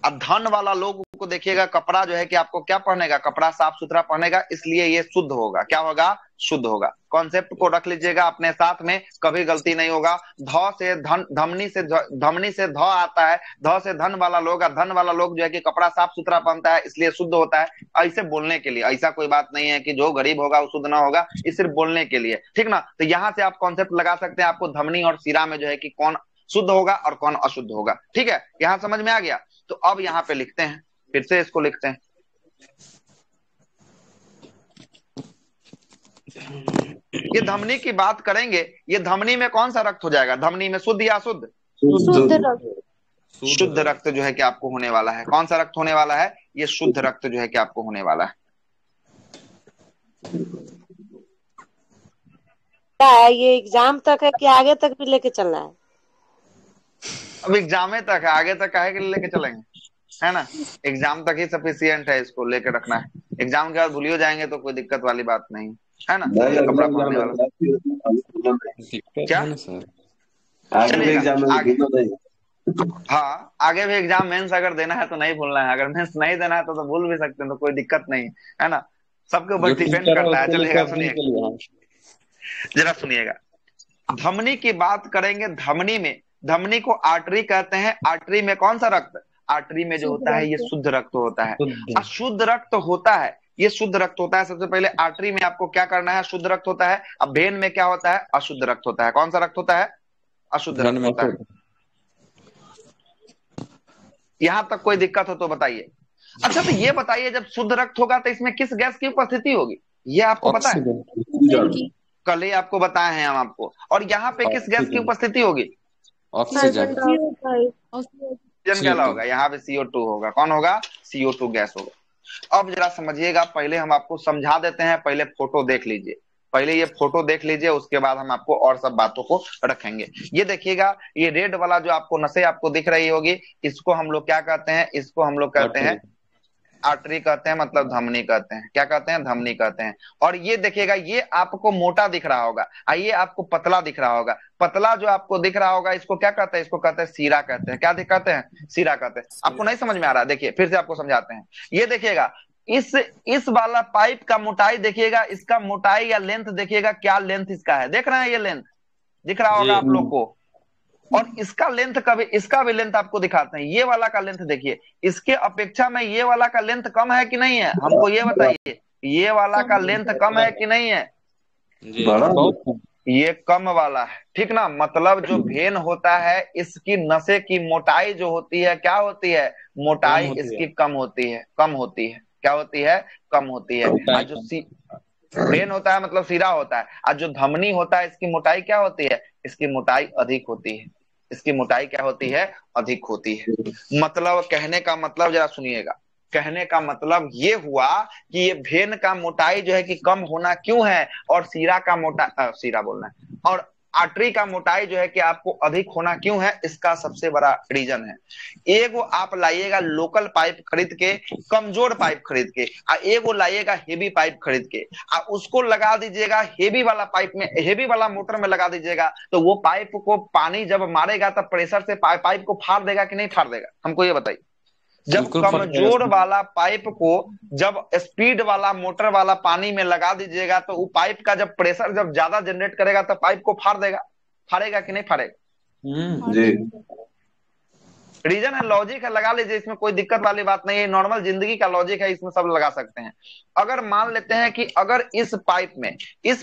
अब धन वाला लोग को देखिएगा, कपड़ा जो है कि आपको क्या पहनेगा, कपड़ा साफ सुथरा पहनेगा, इसलिए ये शुद्ध होगा। क्या होगा? शुद्ध होगा। कॉन्सेप्ट को रख लीजिएगा अपने साथ में, कभी गलती नहीं होगा। ध से धन, धमनी से ध आता है, ध से धन वाला लोग, धन वाला लोग जो है कि कपड़ा साफ सुथरा पहनता है, इसलिए शुद्ध होता है। ऐसे बोलने के लिए, ऐसा कोई बात नहीं है कि जो गरीब होगा वो शुद्ध ना होगा, ये सिर्फ बोलने के लिए, ठीक ना। तो यहाँ से आप कॉन्सेप्ट लगा सकते हैं, आपको धमनी और सीरा में जो है कि कौन शुद्ध होगा और कौन अशुद्ध होगा, ठीक है। यहाँ समझ में आ गया? तो अब यहाँ पे लिखते हैं, फिर से इसको लिखते हैं। ये धमनी की बात करेंगे, ये धमनी में कौन सा रक्त हो जाएगा? धमनी में शुद्ध या अशुद्ध? शुद्ध रक्त। शुद्ध रक्त जो है कि आपको होने वाला है। कौन सा रक्त होने वाला है? ये शुद्ध रक्त जो है कि आपको होने वाला है। ये एग्जाम तक है कि आगे तक भी लेके चलना है? अब एग्जाम तक है, आगे तक काहे के लिए लेके चलेंगे, है ना। एग्जाम तक ही सफिशियंट है, इसको लेके रखना है। एग्जाम के बाद भूलियो जाएंगे तो कोई दिक्कत वाली बात नहीं है ना। कपड़ा पहनने वाला क्या, चलेगा आगे। हाँ, आगे भी एग्जाम मेंस अगर देना है तो नहीं भूलना है, अगर मेंस नहीं देना है तो भूल भी सकते हैं, तो कोई दिक्कत नहीं है ना। सबके ऊपर डिपेंड करता है। चलिएगा, सुनिएगा, जरा सुनिएगा। धमनी की बात करेंगे। धमनी में, धमनी को आर्टरी कहते हैं। आर्टरी में कौन सा रक्त? आर्टरी में जो होता है ये शुद्ध रक्त होता है। अशुद्ध रक्त होता है, ये शुद्ध रक्त होता है। सबसे पहले आर्टरी में आपको क्या करना है, शुद्ध रक्त होता है। अब वेन में क्या होता है? अशुद्ध रक्त होता है। कौन सा रक्त होता है? अशुद्ध रक्त होता है। यहाँ तक कोई दिक्कत हो तो बताइए। अच्छा तो ये बताइए, जब शुद्ध रक्त होगा तो इसमें किस गैस की उपस्थिति होगी, ये आपको पता है? कल ही आपको बताए हैं हम आपको। और यहाँ पे किस गैस की उपस्थिति होगी? ऑक्सीजन। ऑक्सीजन क्या होगा? यहाँ पे CO2 होगा। कौन होगा? CO2 गैस होगा। अब जरा समझिएगा, पहले हम आपको समझा देते हैं, पहले फोटो देख लीजिए, पहले ये फोटो देख लीजिए, उसके बाद हम आपको और सब बातों को रखेंगे। ये देखिएगा, ये रेड वाला जो आपको नसें आपको दिख रही होगी, इसको हम लोग क्या कहते हैं? इसको हम लोग कहते हैं आर्टरी कहते हैं, मतलब धमनी कहते हैं। क्या कहते हैं? धमनी कहते हैं। और ये देखिएगा, ये आपको मोटा दिख रहा होगा, ये आपको पतला दिख रहा होगा। पतला जो आपको दिख रहा होगा, इसको क्या कहते हैं? इसको कहते हैं सीरा कहते हैं। क्या कहते हैं? सीरा कहते हैं। आपको नहीं समझ में आ रहा है? देखिए फिर से आपको समझाते हैं। ये देखिएगा, इस वाला पाइप का मोटाई देखिएगा, इसका मोटाई या लेंथ देखिएगा, क्या लेंथ इसका है। देख रहे हैं? ये लेंथ दिख रहा होगा आप लोग को। और इसका लेंथ इसका भी लेंथ आपको दिखाते हैं। ये वाला का लेंथ देखिए, इसके अपेक्षा में ये वाला का लेंथ कम है कि नहीं है? हमको ये बताइए, ये वाला का लेंथ कम है कि नहीं है? ये कम वाला है, ठीक ना। मतलब जो भेन होता है, इसकी नसें की मोटाई जो होती है, क्या होती है? मोटाई इसकी कम होती है। कम होती है। क्या होती है? कम होती है। और जो भेन होता है मतलब सीरा होता है, और जो धमनी होता है, इसकी मोटाई क्या होती है? इसकी मोटाई अधिक होती है। इसकी मोटाई क्या होती है? अधिक होती है। मतलब कहने का मतलब जरा सुनिएगा, कहने का मतलब ये हुआ कि ये भेन का मोटाई जो है कि कम होना क्यों है, और सीरा बोलना है, और आर्टरी का मोटाई जो है कि आपको अधिक होना क्यों है, इसका सबसे बड़ा रीजन है। एगो आप लाइएगा लोकल पाइप खरीद के, कमजोर पाइप खरीद के, एगो लाइएगा हेवी पाइप खरीद के, उसको लगा दीजिएगा हेवी वाला पाइप में, हेवी वाला मोटर में लगा दीजिएगा, तो वो पाइप को पानी जब मारेगा तब प्रेशर से पाइप को फाड़ देगा कि नहीं फाड़ देगा? हमको ये बताइए। जब कमजोर वाला पाइप को जब स्पीड वाला मोटर वाला पानी में लगा दीजिएगा, तो वो पाइप का जब प्रेशर जब ज्यादा जनरेट करेगा तो पाइप को फाड़ देगा। फाड़ेगा कि नहीं फाड़ेगा? जी। रीजन है, लॉजिक है, लगा लीजिए, इसमें कोई दिक्कत वाली बात नहीं है। नॉर्मल जिंदगी का लॉजिक है, इसमें सब लगा सकते हैं। अगर मान लेते हैं कि अगर इस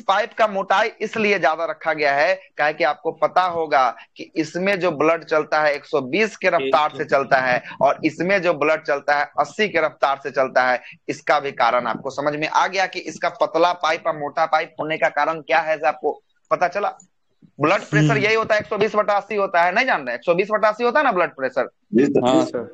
पाइप का मोटाई इसलिए ज्यादा रखा गया है, क्या कि आपको पता होगा कि इसमें जो ब्लड चलता है 120 के रफ्तार से चलता है, और इसमें जो ब्लड चलता है 80 के रफ्तार से चलता है। इसका भी कारण आपको समझ में आ गया कि इसका पतला पाइप और मोटा पाइप होने का कारण क्या है, आपको पता चला। ब्लड प्रेशर यही होता है, 120/80 होता है, नहीं जान रहे? 120/80 होता है ना ब्लड प्रेशर। हाँ सर।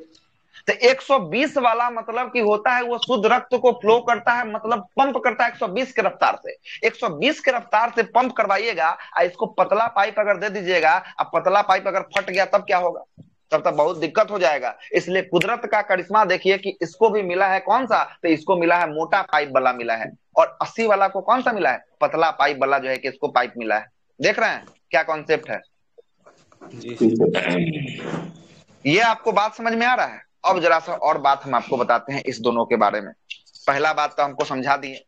तो 120 वाला मतलब कि होता है वो शुद्ध रक्त को फ्लो करता है, मतलब पंप करता है 120 के रफ्तार से। 120 के रफ्तार से पंप करवाइएगा, इसको पतला पाइप अगर दे दीजिएगा, अब पतला पाइप अगर फट गया तब क्या होगा? तब तक बहुत दिक्कत हो जाएगा। इसलिए कुदरत का करिश्मा देखिए कि इसको भी मिला है कौन सा? तो इसको मिला है मोटा पाइप वाला मिला है, और 80 वाला को कौन सा मिला है? पतला पाइप वाला जो है कि इसको पाइप मिला है। देख रहे हैं क्या कॉन्सेप्ट है? ये आपको बात समझ में आ रहा है? अब जरा सा और बात हम आपको बताते हैं इस दोनों के बारे में। पहला बात तो हमको समझा दिए।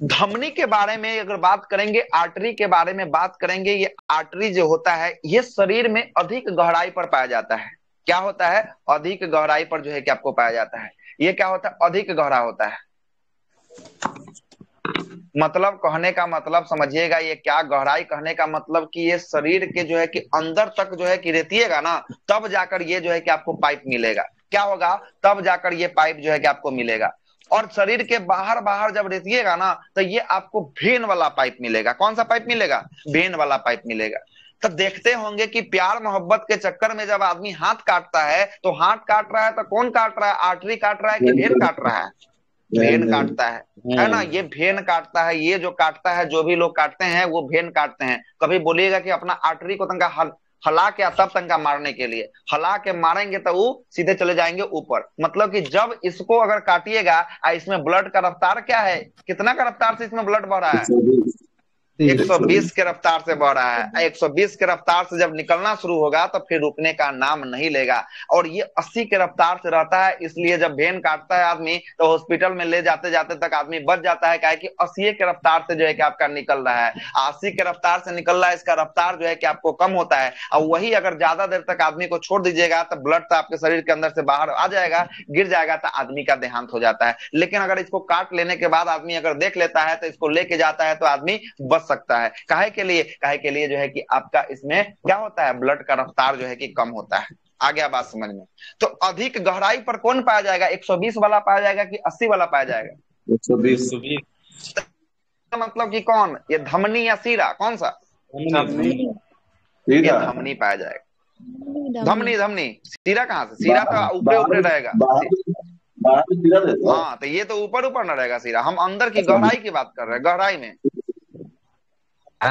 धमनी के बारे में अगर बात करेंगे, आर्टरी के बारे में बात करेंगे, ये आर्टरी जो होता है ये शरीर में अधिक गहराई पर पाया जाता है। क्या होता है? अधिक गहराई पर जो है कि आपको पाया जाता है। ये क्या होता है? अधिक गहरा होता है। मतलब कहने का मतलब समझिएगा, ये क्या गहराई कहने का मतलब कि ये शरीर के जो है कि अंदर तक जो है कि रेतिएगा ना, तब जाकर ये जो है कि आपको पाइप मिलेगा। क्या होगा? तब जाकर ये पाइप जो है कि आपको मिलेगा। और शरीर के बाहर जब रेतिएगा ना, तो ये आपको भेन वाला पाइप मिलेगा। कौन सा पाइप मिलेगा? भेन वाला पाइप मिलेगा। तो देखते होंगे कि प्यार मोहब्बत के चक्कर में जब आदमी हाथ काटता है, तो हाथ काट रहा है तो कौन काट रहा है? आर्टरी काट रहा है कि भेन काट रहा है? भेन काटता है ना। ये भेन काटता है। ये जो काटता है, जो भी लोग काटते हैं वो भेन काटते हैं। कभी बोलिएगा कि अपना आर्टरी को तंका हला के तब तंका मारने के लिए, हला के मारेंगे तो वो सीधे चले जाएंगे ऊपर। मतलब कि जब इसको अगर काटिएगा, इसमें ब्लड का रफ्तार क्या है? कितना का रफ्तार से इसमें ब्लड बढ़ रहा है? 120 के रफ्तार से बढ़ रहा है। 120 के रफ्तार से जब निकलना शुरू होगा तो फिर रुकने का नाम नहीं लेगा। और ये 80 के रफ्तार से रहता है, इसलिए जब भेन काटता है आदमी तो हॉस्पिटल में ले जाते जाते तक आदमी बच जाता है। क्या है कि 80 के रफ्तार से जो है कि आपका निकल रहा है, 80 के रफ्तार से निकल रहा है, इसका रफ्तार जो है कि आपको कम होता है। और वही अगर ज्यादा देर तक आदमी को छोड़ दीजिएगा तो ब्लड तो आपके शरीर के अंदर से बाहर आ जाएगा, गिर जाएगा, तो आदमी का देहांत हो जाता है। लेकिन अगर इसको काट लेने के बाद आदमी अगर देख लेता है तो इसको लेके जाता है तो आदमी बच सकता है। काहे के लिए जो है कि आपका इसमें क्या होता है? ब्लड का रफ्तार जो है कि कम होता है। आ गया बात समझ में? तो अधिक गहराई पर कौन पाया जाएगा, 120 वाला पाया जाएगा कि 80 वाला पाया जाएगा? 120। मतलब कि कौन, ये धमनी या सीरा, कौन सा? ये धमनी पाया जाएगा। धमनी धमनी, सीरा कहाँ से? सीरा तो ऊपर ऊपर रहेगा। हाँ, तो ये तो ऊपर ऊपर न रहेगा सीरा, हम अंदर की गहराई की बात कर रहे हैं, गहराई में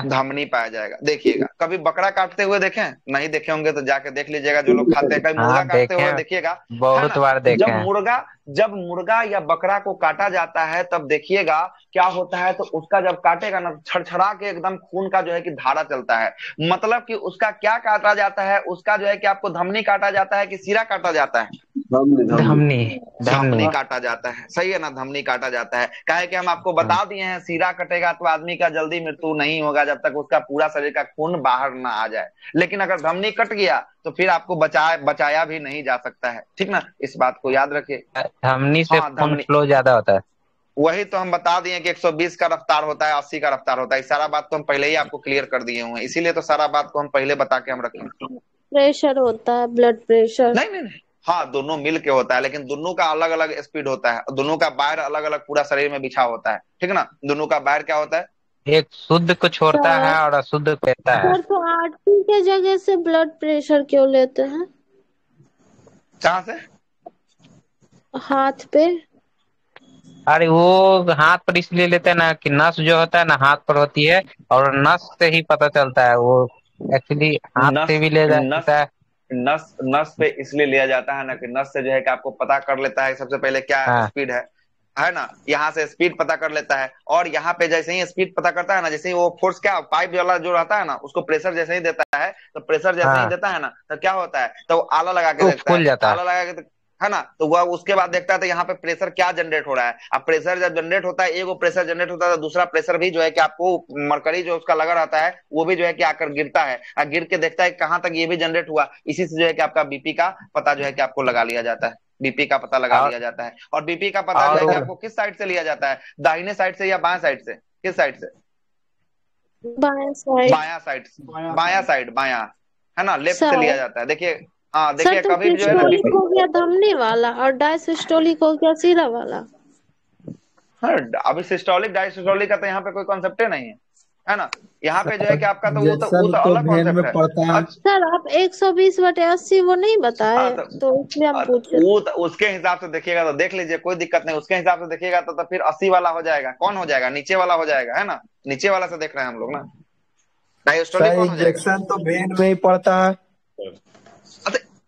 धमनी पाया जाएगा। देखिएगा, कभी बकरा काटते हुए देखें? नहीं देखे होंगे तो जाके देख लीजिएगा जो लोग खाते हैं। कभी मुर्गा काटते हुए देखिएगा, बहुत बार देखे। जब मुर्गा या बकरा को काटा जाता है तब देखिएगा क्या होता है, तो उसका जब काटेगा ना, छड़छड़ा के एकदम खून का जो है कि धारा चलता है। मतलब कि उसका क्या काटा जाता है, उसका जो है कि आपको धमनी काटा जाता है कि सिरा काटा जाता है? धमनी काटा जाता है, सही है ना, धमनी काटा जाता है। काहे कि हम आपको बता दिए हैं, सिरा कटेगा तो आदमी का जल्दी मृत्यु नहीं होगा जब तक उसका पूरा शरीर का खून बाहर ना आ जाए। लेकिन अगर धमनी कट गया तो फिर आपको बचाया भी नहीं जा सकता है, ठीक ना, इस बात को याद रखिए। धमनी से खून फ्लो ज्यादा होता है। वही तो हम बता दिए कि 120 का रफ्तार होता है, 80 का रफ्तार होता है। सारा बात तो हम पहले ही आपको क्लियर कर दिए हुए हैं, इसीलिए तो सारा बात को हम पहले बता के हम रखें। प्रेशर होता है, ब्लड प्रेशर। नहीं, हाँ दोनों मिल के होता है, लेकिन दोनों का अलग अलग स्पीड होता है, दोनों का वायर अलग अलग पूरा शरीर में बिछा होता है, ठीक ना। दोनों का वायर क्या होता है, एक शुद्ध को छोड़ता है और अशुद्ध को लेता है। सर तो आर्टरी के जगह से ब्लड प्रेशर क्यों लेते हैं? कहाँ से? हाथ पे। अरे वो हाथ पर इसलिए लेते हैं ना कि नस जो होता है ना हाथ पर होती है, और नस से ही पता चलता है। वो एक्चुअली हाथ से भी ले जाता है। नस पे इसलिए लिया जाता है ना कि नस से जो है कि आपको पता कर लेता है सबसे पहले क्या स्पीड है ना, यहाँ से स्पीड पता कर लेता है। और यहाँ पे जैसे ही स्पीड पता करता है ना, जैसे ही वो फोर्स क्या पाइप वाला जो रहता है ना, उसको प्रेशर जैसे ही देता है, तो प्रेशर जैसे ही देता है ना, तो क्या होता है, तो आला लगा के देखता है, आला लगा के है ना, तो वह उसके बाद देखता है तो यहाँ पे प्रेशर क्या जनरेट हो रहा है। अब प्रेशर जब जनरेट होता है, एक वो प्रेशर जनरेट होता है तो दूसरा प्रेशर भी जो है कि आपको मरकरी जो उसका लगा रहता है वो भी जो है कि आकर गिरता है, और गिर के देखता है कहाँ तक ये भी जनरेट हुआ। इसी से जो है कि आपका बीपी का पता जो है कि आपको लगा लिया जाता है, बीपी का पता लगा लिया जाता है। और बीपी का पता जो है कि आपको किस साइड से लिया जाता है, दाहिने साइड से या बाएं साइड से? किस साइड से? बायां साइड। बायां साइड, बायां साइड, बायां, है ना, लेफ्ट से लिया जाता है। देखिए हाँ, देखिए तो कभी जो है सिस्टोलिक हो गया धमनी वाला और डायसिस्टोलिक हो गया सिरा वाला। हाँ, अभी सिस्टोलिक डायसिस्टोलिक का तो यहाँ पे कोई कॉन्सेप्ट नहीं है ना। यहाँ पे जो है कि आपका तो वो तो अलग कॉन्सेप्ट है। सर आप 120/80 वो नहीं बताए, तो इसलिए हम पूछे। वो उसके हिसाब से देखिएगा तो देख लीजिए, कोई दिक्कत नहीं। उसके हिसाब से देखिएगा तो फिर 80 वाला हो जाएगा। कौन हो जाएगा? नीचे वाला हो जाएगा, है ना, नीचे वाला से देख रहे हैं हम लोग ना। डायस्टोलिक कौन हो जाएगा? इंजेक्शन तो वेन में ही पड़ता है।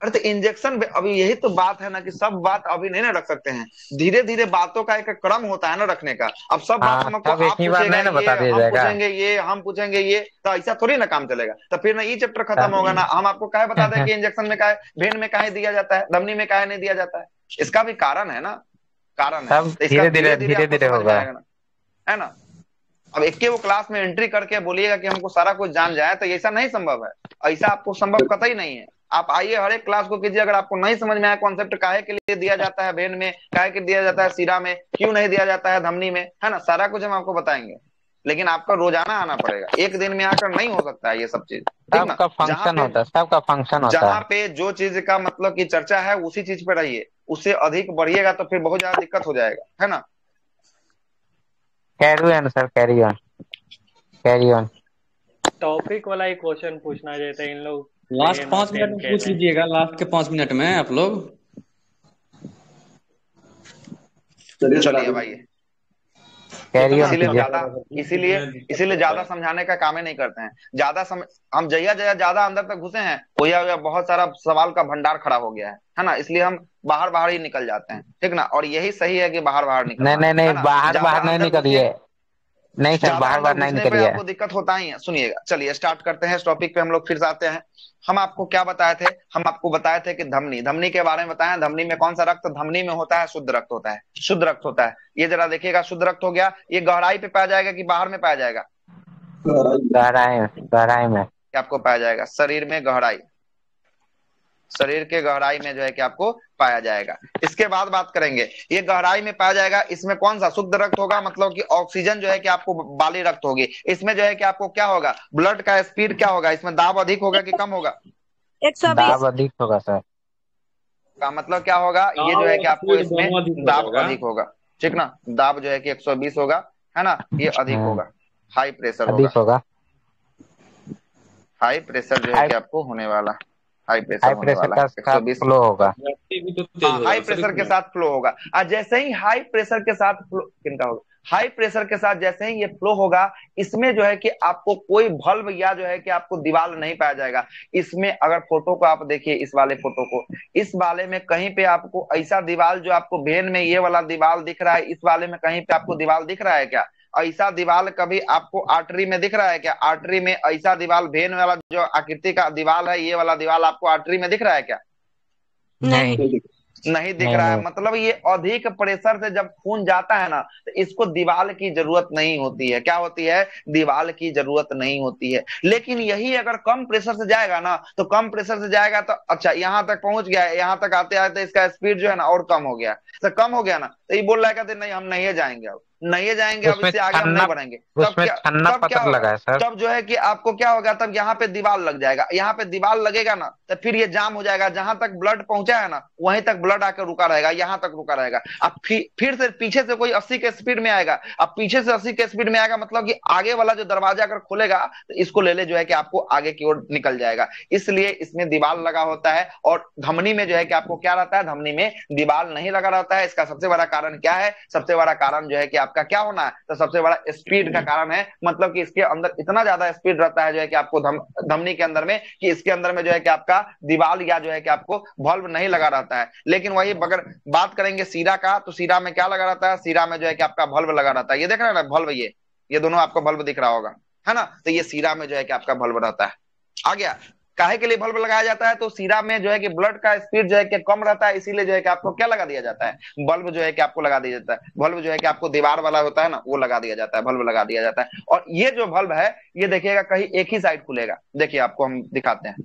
अरे तो इंजेक्शन, अभी यही तो बात है ना कि सब बात अभी नहीं ना रख सकते हैं, धीरे धीरे बातों का एक क्रम होता है ना रखने का। अब सब बात हमको आप पूछेगा ये, हम पूछेंगे ये, हम पूछेंगे ये, तो ऐसा थोड़ी ना काम चलेगा। तो फिर ना ये चैप्टर खत्म होगा ना। हम आपको काहे बता दें कि इंजेक्शन में काहे, वेन में काहे दिया जाता है, धमनी में काहे नहीं दिया जाता है? इसका भी कारण है ना, कारण है। धीरे धीरे होगा, है ना। अब एक वो क्लास में एंट्री करके बोलिएगा कि हमको सारा कुछ जान जाए, तो ऐसा नहीं संभव है, ऐसा आपको संभव कतई नहीं है। आप आइए हर एक क्लास को कीजिए, अगर आपको नहीं समझ में आया कॉन्सेप्ट काहे के लिए दिया जाता है वेन में, काहे के दिया जाता है सिरा में, क्यों नहीं दिया जाता है धमनी में, है ना, सारा कुछ हम आपको बताएंगे। लेकिन आपका रोजाना आना पड़ेगा, एक दिन में आकर नहीं हो सकता है ये सब चीज, सबका फंक्शन होता है, सबका फंक्शन होता है। जहाँ पे जो चीज का मतलब की चर्चा है उसी चीज पे रहिए, उससे अधिक बढ़िएगा तो फिर बहुत ज्यादा दिक्कत हो जाएगा, है ना। Carry on sir, carry on, carry on. Topic वाला ही क्वेश्चन पूछना चाहते हैं इन लोग। लास्ट 5 मिनट में पूछ लीजिएगा, लास्ट के 5 मिनट में आप लोग। चलिए भाई, इसीलिए ज्यादा समझाने का काम ही नहीं करते हैं। हम ज्यादा अंदर तक घुसे हैं, बहुत सारा सवाल का भंडार खड़ा हो गया है ना, इसलिए हम बाहर ही निकल जाते हैं, ठीक ना। और यही सही है कि बाहर निकल, नहीं बाहर नहीं निकलिए, नहीं सर बाहर नहीं निकलिए, आपको दिक्कत होता ही है। सुनिएगा, चलिए स्टार्ट करते हैं इस टॉपिक पे। हम लोग फिर से आते हैं। हम आपको क्या बताए थे? हम आपको बताए थे कि धमनी के बारे में बताया। धमनी में कौन सा रक्त धमनी में होता है? शुद्ध रक्त होता है, शुद्ध रक्त होता है। ये जरा देखिएगा, शुद्ध रक्त हो गया। ये गहराई पे पाया जाएगा कि बाहर में पाया जाएगा? गहराई में आपको पाया जाएगा, शरीर में गहराई, शरीर के गहराई में जो है कि आपको पाया जाएगा। इसके बाद बात करेंगे, ये गहराई में पाया जाएगा। इसमें कौन सा शुद्ध रक्त होगा? मतलब कि ऑक्सीजन जो है कि आपको बाली रक्त होगी। इसमें जो है कि आपको क्या होगा? ब्लड का स्पीड क्या होगा? इसमें दाब अधिक होगा कि कम होगा? 120। दाब अधिक होगा सर, का मतलब क्या होगा, ये जो है कि आपको इसमें दाब अधिक होगा, ठीक ना। दाब जो है कि 120 होगा, है ना, ये अधिक होगा, हाई प्रेशर होगा। हाई प्रेशर जो है कि आपको होने वाला, हाई प्रेशर होने वाला है, 120 फ्लो होगा। हाई प्रेशर के साथ फ्लो होगा। और जैसे ही हाई प्रेशर के साथ फ्लो किनका होगा, हाई प्रेशर के साथ जैसे ही ये फ्लो होगा, इसमें जो है कि आपको कोई बल्ब या जो है कि आपको दीवार नहीं पाया जाएगा। इसमें अगर फोटो को आप देखिए, इस वाले फोटो को, इस वाले में कहीं पे आपको ऐसा दीवार जो आपको वेन में ये वाला दीवार दिख रहा है, इस वाले में कहीं पे आपको दीवार दिख रहा है क्या? ऐसा दीवार कभी आपको आर्टरी में दिख रहा है क्या? आर्टरी में ऐसा दीवार वेन वाला जो आकृति का दीवार है, ये वाला दीवार आपको आर्टरी में दिख रहा है क्या? नहीं दिख रहा है। मतलब ये अधिक प्रेशर से जब खून जाता है ना, तो इसको दीवार की जरूरत नहीं होती है। क्या होती है? दीवार की जरूरत नहीं होती है। लेकिन यही अगर कम प्रेशर से जाएगा ना, तो कम प्रेशर से जाएगा तो अच्छा यहां तक पहुंच गया, यहां तक आते आते इसका स्पीड जो है ना और कम हो गया, तो कम हो गया ना, तो ये बोल रहा है कहते नहीं हम नहीं जाएंगे, अब नहीं जाएंगे, अब इससे आगे हम नहीं बढ़ेंगे। तब क्या होगा? तब जो है कि आपको क्या होगा, तब यहाँ पे दीवार लग जाएगा। यहाँ पे दीवार लगेगा ना, तो फिर ये जाम हो जाएगा। जहां तक ब्लड पहुंचा है ना, वहीं तक ब्लड आकर रुका रहेगा, यहाँ तक रुका रहेगा। अब फिर से पीछे से कोई 80 के स्पीड में आएगा। अब पीछे से 80 के स्पीड में आएगा, मतलब कि आगे वाला जो दरवाजा अगर खोलेगा, तो इसको ले जो है कि आपको आगे की ओर निकल जाएगा। इसलिए इसमें दीवार लगा होता है। और धमनी में जो है कि आपको क्या रहता है, धमनी में दीवार नहीं लगा रहता है। इसका सबसे बड़ा कारण क्या है? सबसे बड़ा कारण जो है कि आपका क्या होना है, तो सबसे बड़ा स्पीड का कारण है। मतलब कि इसके अंदर इतना ज्यादा स्पीड रहता है जो है कि आपको धमनी के अंदर में, कि इसके अंदर में जो है कि आपका दीवार या जो है कि आपको बल्ब नहीं लगा रहता है। लेकिन वही अगर बात करेंगे सीरा का, तो सीरा में क्या लगा रहता है? सीरा में जो है कि आपका बल्ब लगा रहता है। ये देख रहे हैं ना बल्ब, ये दोनों आपको बल्ब दिख रहा होगा, है ना। तो ये सीरा में जो है कि आपका बल्ब रहता है। आ गया। काहे के लिए बल्ब लगाया जाता है? तो सीरा में जो है कि ब्लड का स्पीड जो है कि कम रहता है, इसीलिए जो है कि आपको क्या लगा दिया जाता है? बल्ब जो है कि आपको लगा दिया जाता है। बल्ब जो है कि आपको दीवार वाला होता है ना, वो लगा दिया जाता है, बल्ब लगा दिया जाता है। और ये जो बल्ब है, ये देखिएगा कहीं एक ही साइड खुलेगा। देखिए आपको हम दिखाते हैं,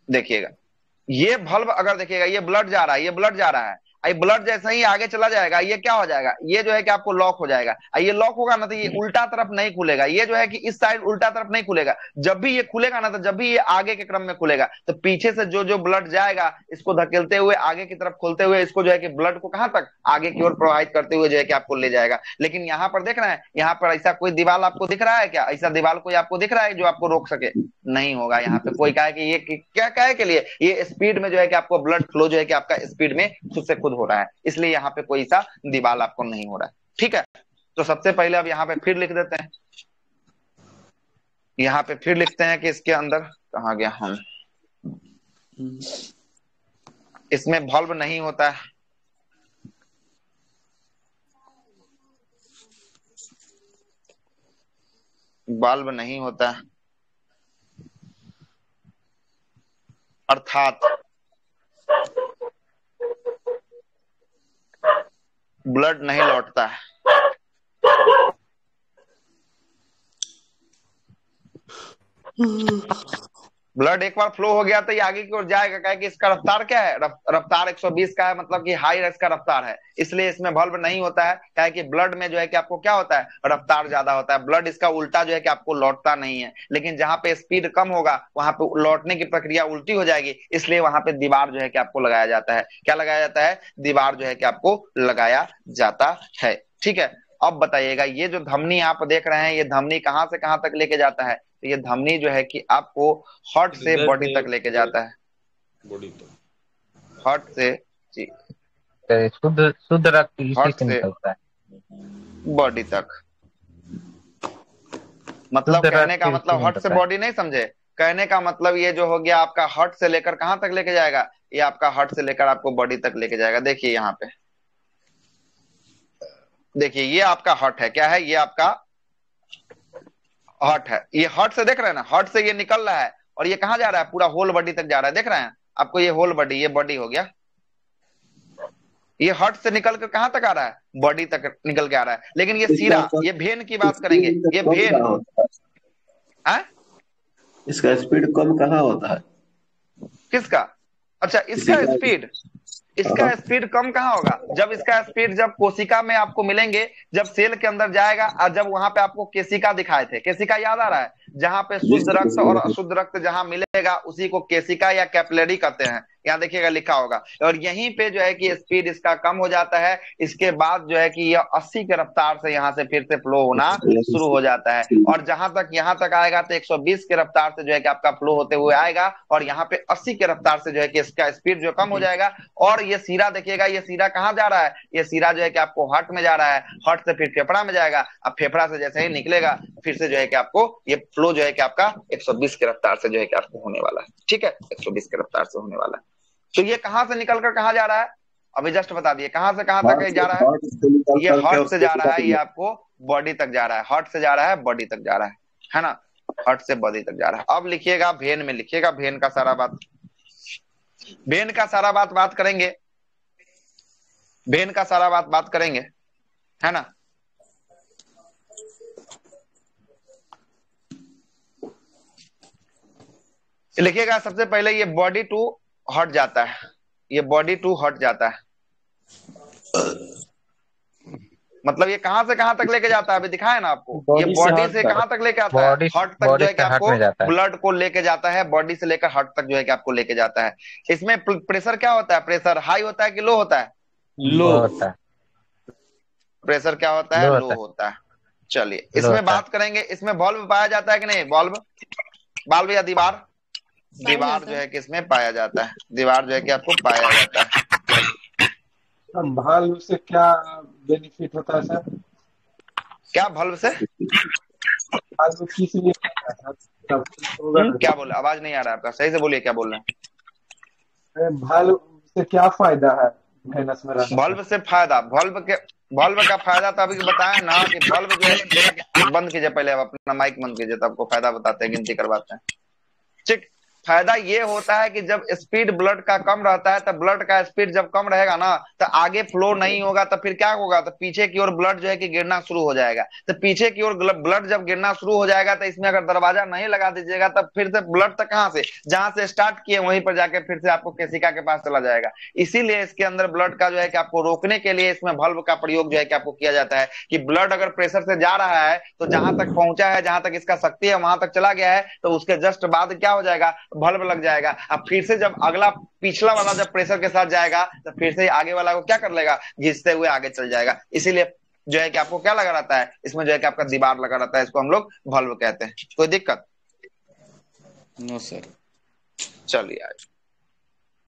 देखिएगा ये बल्ब अगर देखिएगा, ये ब्लड जा रहा है, ये ब्लड जा रहा है, ये ब्लड जैसे ही आगे चला जाएगा, ये क्या हो जाएगा? ये जो है कि आपको लॉक हो जाएगा। ये लॉक होगा ना, तो ये उल्टा तरफ नहीं खुलेगा। ये जो है कि इस साइड उल्टा तरफ नहीं खुलेगा। जब भी ये खुलेगा ना, तो जब भी ये आगे के क्रम में खुलेगा, तो पीछे से जो ब्लड जाएगा, इसको धकेलते हुए आगे की तरफ खोलते हुए, इसको जो है कि ब्लड को कहां तक, आगे की ओर प्रवाहित करते हुए जो है कि आपको ले जाएगा। लेकिन यहाँ पर देख रहे हैं, यहाँ पर ऐसा कोई दीवार आपको दिख रहा है क्या? ऐसा दीवार कोई आपको दिख रहा है जो आपको रोक सके? नहीं होगा। यहाँ पे कोई कहे कि ये क्या कहे के लिए, ये स्पीड में जो है कि आपको ब्लड फ्लो जो है कि आपका स्पीड में खुद से खुद हो रहा है, इसलिए यहाँ पे कोई सा दीवार आपको नहीं हो रहा है। ठीक है, तो सबसे पहले अब यहाँ पे फिर लिख देते हैं। यहाँ पे फिर लिखते हैं कि इसके अंदर कहाँ गया हम, इसमें बल्ब नहीं होता है। बल्ब नहीं होता है, अर्थात ब्लड नहीं लौटता है। ब्लड एक बार फ्लो हो गया तो ये आगे की ओर जाएगा। क्या कि इसका रफ्तार क्या है? रफ्तार 120 का है, मतलब कि हाई इसका रफ्तार है, इसलिए इसमें बल्ब नहीं होता है। क्या कि ब्लड में जो है कि आपको क्या होता है, रफ्तार ज्यादा होता है। ब्लड इसका उल्टा जो है कि आपको लौटता नहीं है। लेकिन जहां पे स्पीड कम होगा, वहां पे लौटने की प्रक्रिया उल्टी हो जाएगी, इसलिए वहां पे दीवार जो है कि आपको लगाया जाता है। क्या लगाया जाता है? दीवार जो है कि आपको लगाया जाता है। ठीक है, अब बताइएगा, ये जो धमनी आप देख रहे हैं, ये धमनी कहां से कहां तक लेके जाता है? तो ये धमनी जो है कि आपको हार्ट से बॉडी तक लेके जाता है। बॉडी तक, हार्ट से जी, शुद्ध रक्त हार्ट से बॉडी तक। मतलब कहने का मतलब हार्ट से बॉडी नहीं समझे। कहने का मतलब ये जो हो गया आपका हार्ट से लेकर कहां तक लेके जाएगा? ये आपका हार्ट से लेकर आपको बॉडी तक लेके जाएगा। देखिए यहाँ पे, देखिए ये आपका हार्ट है। क्या है? ये आपका हार्ट है। ये हार्ट से देख रहे हैं ना, हार्ट से ये निकल रहा है और ये कहां जा रहा है? पूरा होल बॉडी तक जा रहा है। देख रहे हैं आपको, ये होल बॉडी, ये बॉडी हो गया। ये हार्ट से निकल कर कहां तक आ रहा है? बॉडी तक निकल के आ रहा है। लेकिन ये सीरा, ये भेन की बात करेंगे, ये भेन है, इसका स्पीड कम कहाँ होता है? किसका? अच्छा, इसका स्पीड, इसका स्पीड कम कहाँ होगा? जब इसका स्पीड जब कोशिका में आपको मिलेंगे, जब सेल के अंदर जाएगा, और जब वहां पे आपको केशिका दिखाए थे, केशिका याद आ रहा है, जहां पे शुद्ध रक्त और अशुद्ध रक्त जहां मिलेगा उसी को केशिका या कैपिलरी कहते हैं। यहाँ देखिएगा लिखा होगा, और यहीं पे जो है कि स्पीड इसका कम हो जाता है। इसके बाद जो है कि यह 80 के रफ्तार से यहाँ से फिर से फ्लो होना शुरू हो जाता है, और जहां तक यहाँ तक आएगा तो 120 के रफ्तार से जो है कि आपका फ्लो होते हुए आएगा, और यहाँ पे 80 के रफ्तार से जो है कि इसका स्पीड जो कम हो जाएगा। और ये सीरा देखिएगा, ये सीरा कहाँ जा रहा है? ये सीरा जो है कि आपको हार्ट में जा रहा है, हार्ट से फिर फेफड़ा में जाएगा, अब फेफड़ा से जैसे ही निकलेगा फिर से जो है कि आपको ये फ्लो जो है कि आपका 120 के रफ्तार से जो है कि आपको होने वाला है। ठीक है, 120 के रफ्तार से होने वाला है। तो ये कहां से निकल कर कहाँ जा रहा है? अभी जस्ट बता दिए कहां से कहां तक जा रहा है। ये हार्ट से जा रहा है, ये आपको बॉडी तक जा रहा है, हार्ट से जा रहा है, बॉडी तक जा रहा है ना, हार्ट से बॉडी तक जा रहा है। अब लिखिएगा वेन में, लिखिएगा वेन का सारा बात, वेन का सारा बात करेंगे, वेन का सारा बात करेंगे, है ना। लिखिएगा सबसे पहले ये बॉडी टू हट जाता है, ये बॉडी टू हट जाता है, मतलब ये कहां से कहां तक लेके जाता है? अभी दिखाया ना आपको, ये बॉडी से कहां तक लेके आता है? हार्ट तक जो है कि आपको ब्लड को लेके जाता है, बॉडी से लेकर हार्ट तक जो है कि आपको लेके जाता है। इसमें प्रेशर क्या होता है? प्रेशर हाई होता है कि लो होता है? लो होता है। प्रेशर क्या होता है? लो होता है। चलिए इसमें बात करेंगे, इसमें बल्ब पाया जाता है कि नहीं? बल्ब या दीवार? दीवार जो है कि इसमें पाया जाता है, दीवार जो है कि आपको पाया जाता है। भाल्व से क्या बेनिफिट होता है सर? क्या भाल्व से? भाल्व किस लिए क्या बोला? आवाज नहीं आ रहा है आपका, सही से बोलिए, क्या बोल रहे हैं? भाल्व से क्या फायदा है वेनस में रहने? बल्ब से फायदा, बल्ब का फायदा तो अभी बताया ना कि बल्ब जो है, बंद कीजिए पहले, आप अपना माइक बंद कीजिए तो आपको फायदा बताते हैं, गिनती करवाते हैं। ठीक, फायदा ये होता है कि जब स्पीड ब्लड का कम रहता है, तो ब्लड का स्पीड जब कम रहेगा ना, तो आगे फ्लो नहीं होगा, तो फिर क्या होगा? तो पीछे की ओर ब्लड जो है कि गिरना शुरू हो जाएगा। तो पीछे की ओर ब्लड जब गिरना शुरू हो जाएगा, तो इसमें अगर दरवाजा नहीं लगा दीजिएगा, तब फिर से ब्लड तक कहां से, जहां से स्टार्ट किए वहीं पर जाके फिर से आपको केशिका के पास चला जाएगा। इसीलिए इसके अंदर ब्लड का जो है कि आपको रोकने के लिए इसमें बल्ब का प्रयोग जो है कि आपको किया जाता है, कि ब्लड अगर प्रेशर से जा रहा है तो जहां तक पहुंचा है, जहां तक इसका शक्ति है वहां तक चला गया है, तो उसके जस्ट बाद क्या हो जाएगा? बल्ब लग जाएगा। अब फिर से जब अगला पिछला वाला जब प्रेशर के साथ जाएगा, तो फिर से आगे वाला को क्या कर लेगा? घिसते हुए आगे चल जाएगा। इसीलिए जो है कि आपको क्या लगा रहता है इसमें? जो है कि आपका दीवार लगा रहता है, इसको हम लोग बल्ब कहते हैं। कोई दिक्कत? No sir. चलिए,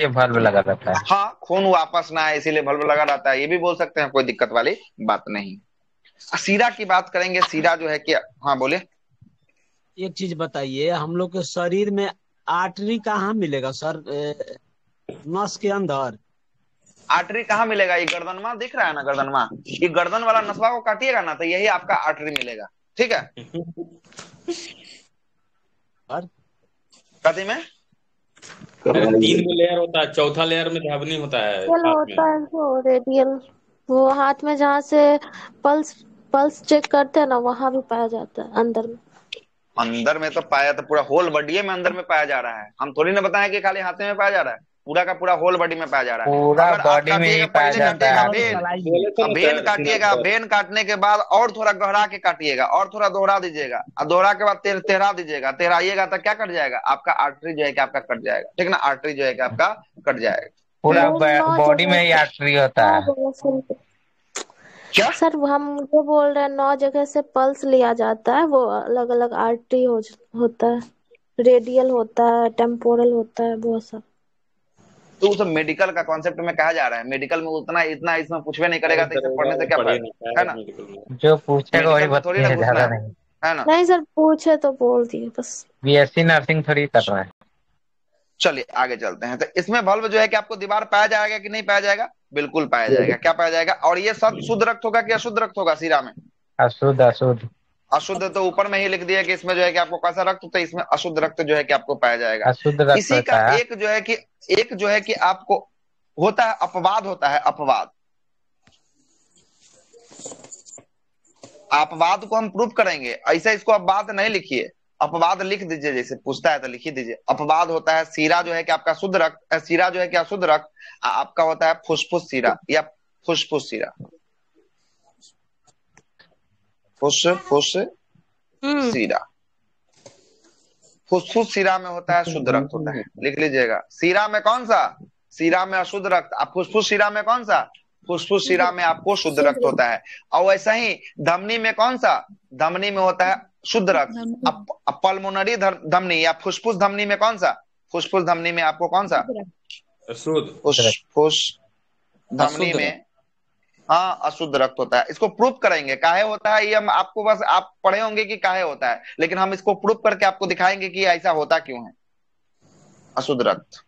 ये बल्ब लगा रहता है। हाँ, खून वापस ना आए इसीलिए बल्ब लगा रहता है, ये भी बोल सकते हैं, कोई दिक्कत वाली बात नहीं। सीरा की बात करेंगे। सीरा जो है कि, हाँ बोले। एक चीज बताइए, हम लोग के शरीर में आर्टरी कहाँ मिलेगा सर? नस के अंदर आर्टरी कहाँ मिलेगा? ये गर्दनमा दिख रहा है ना, गर्दनमा, ये गर्दन वाला नसवा को काटिएगा ना, तो यही आपका आर्टरी मिलेगा। ठीक है, कथी में 3 लेयर होता है, चौथा लेयर में धमनी होता है, होता है वो रेडियल, वो हाथ में जहाँ से पल्स चेक करते हैं ना, वहां भी पाया जाता है अंदर में। अंदर में तो पाया, तो पूरा होल बॉडी में अंदर में पाया जा रहा है। हम थोड़ी ना बताएं कि खाली हाथे में पाया जा रहा है, पूरा का पूरा होल बॉडी में पाया जा रहा है। पूरा बॉडी में ही पाया जाता है। वेन काटिएगा, वेन काटने के बाद और थोड़ा गहरा के काटिएगा, और थोड़ा दोहरा दीजिएगा, और दोहरा के बाद तेहरा दीजिएगा, तेहराइएगा तो क्या कट जाएगा? आपका आर्टरी जो है कि आपका कट जाएगा। ठीक ना, आर्टरी जो है कि आपका कट जाएगा। पूरा बॉडी में ही आर्टरी होता है। क्या सर, हम जो बोल रहे हैं 9 जगह से पल्स लिया जाता है, वो अलग अलग आर्टरी होता है, रेडियल होता है, टेम्पोरल होता है, बहुत सब। तो उस मेडिकल का कॉन्सेप्ट में कहा जा रहा है, मेडिकल में उतना इतना इसमें पूछवे नहीं करेगा, तो इसे पढ़ने से क्या फायदा, है ना? जो पूछेगा वही बताइए, ज्यादा नहीं, है ना? नहीं सर, पूछे तो बोल दिए बस। बीएससी नर्सिंग थोड़ी कर रहा है। चलिए आगे चलते हैं। तो इसमें बल्ब जो है कि आपको दीवार पाया जाएगा कि नहीं पाया जाएगा? बिल्कुल पाया जाएगा। क्या पाया जाएगा? और ये सब शुद्ध रक्त होगा कि अशुद्ध रक्त होगा? सीरा में अशुद्ध। अशुद्ध अशुद्ध तो ऊपर में ही लिख दिया कि इसमें जो है कि आपको कैसा रक्त, तो इसमें अशुद्ध रक्त जो है कि आपको पाया जाएगा। अशुद्ध रक्त इसी का एक जो है कि आपको होता है अपवाद, होता है अपवाद। अपवाद को हम प्रूफ करेंगे, ऐसा इसको अब बात नहीं लिखिए, अपवाद लिख दीजिए, जैसे पूछता है तो लिख ही दीजिए। अपवाद होता है सीरा जो है कि आपका शुद्ध रक्त, सीरा जो है कि अशुद्ध रक्त, आपका होता है फुसफुस सीरा या फुसफुस सीरा। फुसफुस सीरा, फुसफुस सीरा में होता है शुद्ध रक्त होता है, लिख लीजिएगा। सीरा में कौन सा? सीरा में अशुद्ध रक्त। अब फुसफुस सीरा में कौन सा? फुसफुस सीरा में आपको शुद्ध रक्त होता है। और वैसा ही धमनी में कौन सा? धमनी में होता है शुद्ध रक्त। अब पल्मोनरी धमनी या फुसफुस धमनी में कौन सा? फुसफुस धमनी में आपको कौन सा? फुसफुस धमनी में हाँ अशुद्ध रक्त होता है। इसको प्रूफ करेंगे काहे होता है, ये हम आपको बस आप पढ़े होंगे कि काहे होता है, लेकिन हम इसको प्रूफ करके आपको दिखाएंगे कि ऐसा होता क्यों है अशुद्ध रक्त।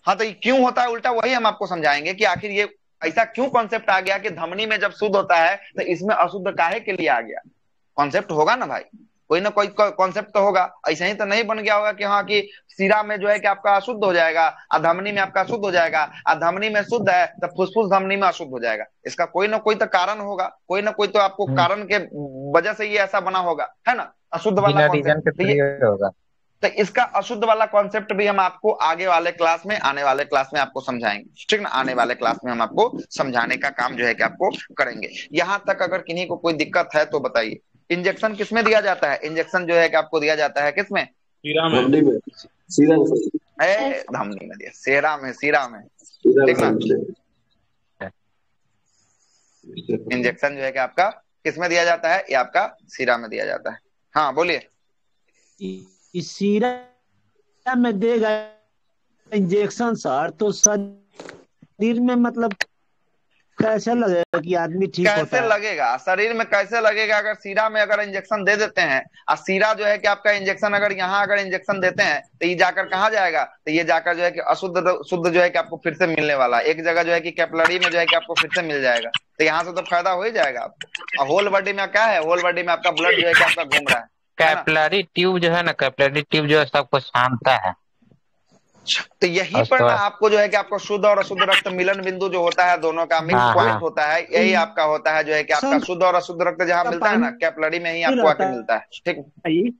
हाँ तो ये क्यों होता है उल्टा, वही हम आपको समझाएंगे कि आखिर ये ऐसा क्यों कॉन्सेप्ट आ गया कि धमनी में जब शुद्ध होता है तो इसमें अशुद्ध काहे के लिए आ गया। कॉन्सेप्ट होगा ना भाई, कोई ना कोई कॉन्सेप्ट तो होगा। ऐसा ही तो नहीं बन गया होगा कि हाँ कि सीरा में जो है कि आपका अशुद्ध हो जाएगा और धमनी में आपका शुद्ध हो जाएगा, और धमनी में शुद्ध है तो फुसफुस धमनी में अशुद्ध हो जाएगा। इसका कोई ना कोई तो कारण होगा, कोई ना कोई तो आपको कारण के वजह से ये ऐसा बना होगा, है ना, अशुद्ध वाला कॉन्सेप्ट होगा। तो इसका अशुद्ध वाला कॉन्सेप्ट भी हम आपको आगे वाले क्लास में, आने वाले क्लास में आपको समझाएंगे, ठीक ना। आने वाले क्लास में हम आपको समझाने का काम जो है कि आपको करेंगे। यहाँ तक अगर किन्हीं को कोई दिक्कत है तो बताइए। इंजेक्शन किसमें दिया जाता है? इंजेक्शन जो है कि आपको दिया जाता है किसमें? धमनी में, सीरा में, धमनी में दिया, सेरा में, सीरा में, ठीक ना। इंजेक्शन जो है कि आपका किसमें दिया जाता है? ये आपका सीरा में दिया जाता है। हाँ बोलिए। इस सीरा में देगा इंजेक्शन सर, तो शरीर में मतलब कैसे लगेगा कि आदमी ठीक होता है? कैसे लगेगा शरीर में, कैसे लगेगा? अगर सीरा में अगर इंजेक्शन दे देते हैं और सीरा जो है कि आपका इंजेक्शन अगर यहाँ अगर इंजेक्शन देते हैं तो ये जाकर कहाँ जाएगा? तो ये जाकर जो है कि अशुद्ध शुद्ध जो है कि आपको फिर से मिलने वाला, एक जगह जो है कि कैपिलरी में जो है कि आपको फिर से मिल जाएगा। तो यहाँ से तो फायदा हो ही जाएगा आपको। और होल बॉडी में क्या है? होल बॉडी में आपका ब्लड जो है कि आपका घूम रहा है। कैपिलरी ट्यूब जो है ना, कैपिलरी ट्यूब जो है सबको छानता है। तो यही पर ना आपको जो है कि आपको शुद्ध और अशुद्ध रक्त मिलन बिंदु जो होता है, दोनों का मिक्स पॉइंट होता है, यही आपका होता है जो है कि आपका शुद्ध और अशुद्ध रक्त जहाँ मिलता है ना, कैपिलरी में ही आपको आके मिलता है, ठीक।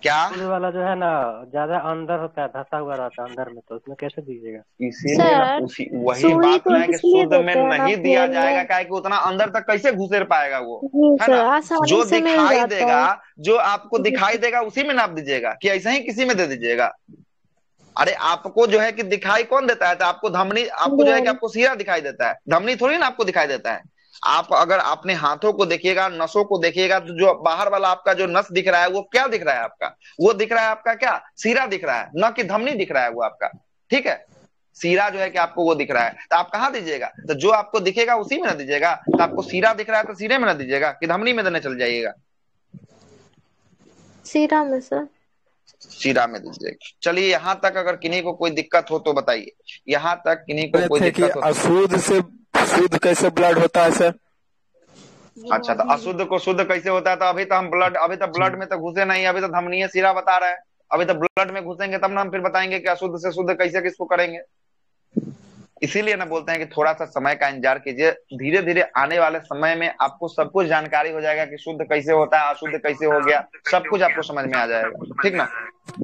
क्या वाला जो है ना ज्यादा अंदर होता है, धंसा हुआ रहता है अंदर में, तो उसमें कैसे दीजिएगा? इसीलिए वही बात है कि शुद्ध में नहीं दिया जाएगा, क्या कि उतना अंदर तक कैसे घुसेर पाएगा वो, है ना। जो दिखाई देगा, जो आपको दिखाई देगा उसी में नाप दीजिएगा कि ऐसा ही किसी में दे दीजिएगा। अरे आपको जो है कि दिखाई कौन देता है? तो आपको धमनी, आपको जो है कि आपको सीरा दिखाई देता है, धमनी थोड़ी ना आपको दिखाई देता है। आप अगर अपने हाथों को देखिएगा, नसों को देखिएगा, तो जो बाहर वाला आपका जो नस दिख रहा है वो क्या दिख रहा है आपका? वो दिख रहा है आपका क्या? सीरा दिख रहा है, न कि धमनी दिख रहा है वो आपका, ठीक है। सीरा जो है कि आपको वो दिख रहा है, तो आप कहाँ दीजिएगा? तो जो आपको दिखेगा उसी में ना दीजिएगा। तो आपको सीरा दिख रहा है तो सीरे में ना दीजिएगा कि धमनी में देने चल जाइएगा? सीरा में सर, सीरा में दीजिएगा। चलिए यहाँ तक अगर किन्हीं को कोई दिक्कत हो तो बताइए। यहाँ तक किन्हीं को कोई दिक्कत हो? अशुद्ध से शुद्ध कैसे ब्लड होता है सर? अच्छा, तो अशुद्ध को शुद्ध कैसे होता है? तो अभी तो हम अभी तो ब्लड में तो घुसे नहीं, अभी तो धमनीय सीरा बता रहे हैं। अभी तो ब्लड में घुसेंगे तब ना हम फिर बताएंगे कि अशुद्ध से शुद्ध कैसे किसको करेंगे। इसीलिए ना बोलते हैं कि थोड़ा सा समय का इंतजार कीजिए, धीरे धीरे आने वाले समय में आपको सब कुछ जानकारी हो जाएगा कि शुद्ध कैसे होता है, अशुद्ध कैसे हो गया, सब कुछ आपको समझ में आ जाएगा, ठीक ना।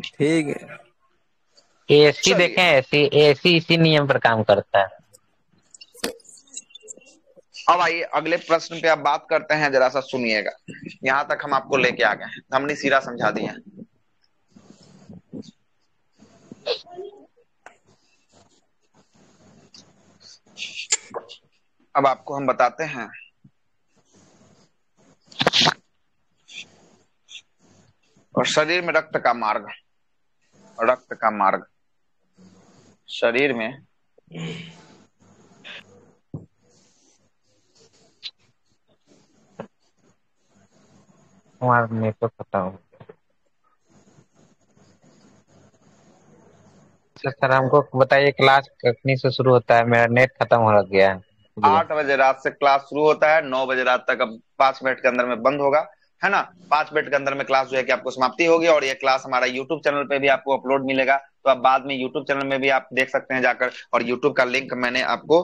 ठीक है। एसी देखें, एसी इसी नियम पर काम करता है। अब आइए अगले प्रश्न पे आप बात करते हैं, जरा सा सुनिएगा। यहाँ तक हम आपको लेके आ गए हैं, धमनी सीरा समझा दिए हैं। अब आपको हम बताते हैं और शरीर में रक्त का मार्ग, रक्त का मार्ग शरीर में मेरे को पता हो सर, हमको बताइए क्लास कितनी से शुरू होता है? मेरा नेट खत्म हो गया है। 8 बजे रात से क्लास शुरू होता है, 9 बजे रात तक अब 5 मिनट के अंदर में बंद होगा, है ना। 5 मिनट के अंदर में क्लास जो है कि आपको समाप्ति होगी। और ये क्लास हमारा यूट्यूब चैनल पे भी आपको अपलोड मिलेगा, तो आप बाद में यूट्यूब चैनल में भी आप देख सकते हैं जाकर। और यूट्यूब का लिंक मैंने आपको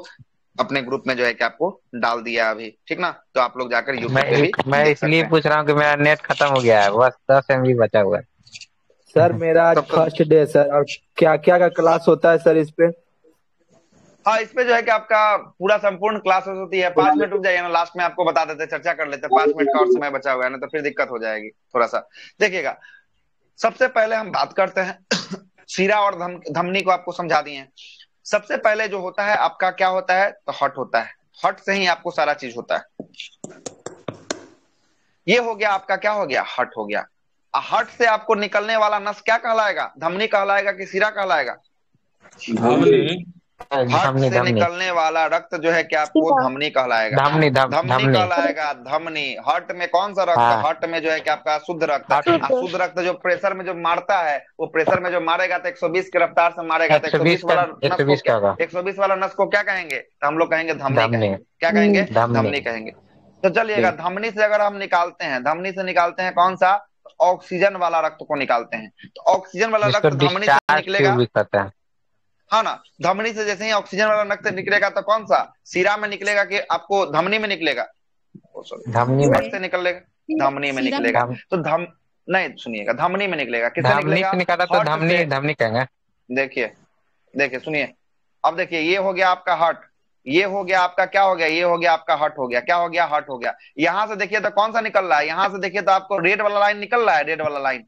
अपने ग्रुप में जो है कि आपको डाल दिया अभी, ठीक ना। तो आप लोग जाकर यूट्यूब पे भी मैं देख सकते इसलिए हैं। पूछ रहा हूँ कि मेरा नेट खत्म हो गया है, बस 10 MB बचा हुआ है। सर मेरा आज तब तो फर्स्ट डे सर, और क्या क्या का क्लास होता है सर इस पे? हाँ, इस पे जो है कि आपका पूरा संपूर्ण क्लासेस होती है। 5 मिनट रुक जाइए ना, लास्ट में आपको बता देते हैं, चर्चा कर लेते हैं। 5 मिनट का और समय बचा हुआ है ना, तो फिर दिक्कत हो जाएगी थोड़ा सा। देखिएगा, सबसे पहले हम बात करते हैं शीरा और धमनी को आपको समझा दिए हैं। सबसे पहले जो होता है आपका क्या होता है, तो हट होता है। हट से ही आपको सारा चीज होता है। ये हो गया आपका, क्या हो गया, हट हो गया। हट से आपको निकलने वाला नस क्या कहलाएगा, धमनी कहलाएगा कि शीरा कहलाएगा? हट से निकलने वाला रक्त जो है कि आपको धमनी कहलाएगा। धमनी कहलाएगा, धमनी। हट में कौन सा रक्त? हट में जो है कि आपका शुद्ध रक्त। शुद्ध रक्त जो प्रेशर में जो मारता है, वो प्रेशर में जो मारेगा तो 120 की रफ्तार से मारेगा, तो 120 वाला नस को 120 वाला नस को क्या कहेंगे? तो हम लोग कहेंगे धमनी कहेंगे। क्या कहेंगे? धमनी कहेंगे। तो चलिएगा, धमनी से अगर हम निकालते हैं, धमनी से निकालते हैं कौन सा? ऑक्सीजन वाला रक्त को निकालते हैं। तो ऑक्सीजन वाला रक्त धमनी से निकलेगा, हाँ ना। धमनी से जैसे ही ऑक्सीजन वाला रक्त निकलेगा तो कौन सा? शीरा में निकलेगा कि आपको धमनी में निकलेगा? धमनी से निकलेगा, धमनी में निकलेगा। तो नहीं, सुनिएगा, धमनी में निकलेगा। किससे निकलेगा? तो धमनी कहेंगे। देखिए सुनिए, अब देखिए, ये हो गया आपका हट, ये हो गया आपका क्या हो गया, ये हो गया आपका हट हो गया। क्या हो गया? हट हो गया। यहां से देखिए तो कौन सा निकल रहा है? यहां से देखिए तो आपको रेड वाला लाइन निकल रहा है, रेड वाला लाइन,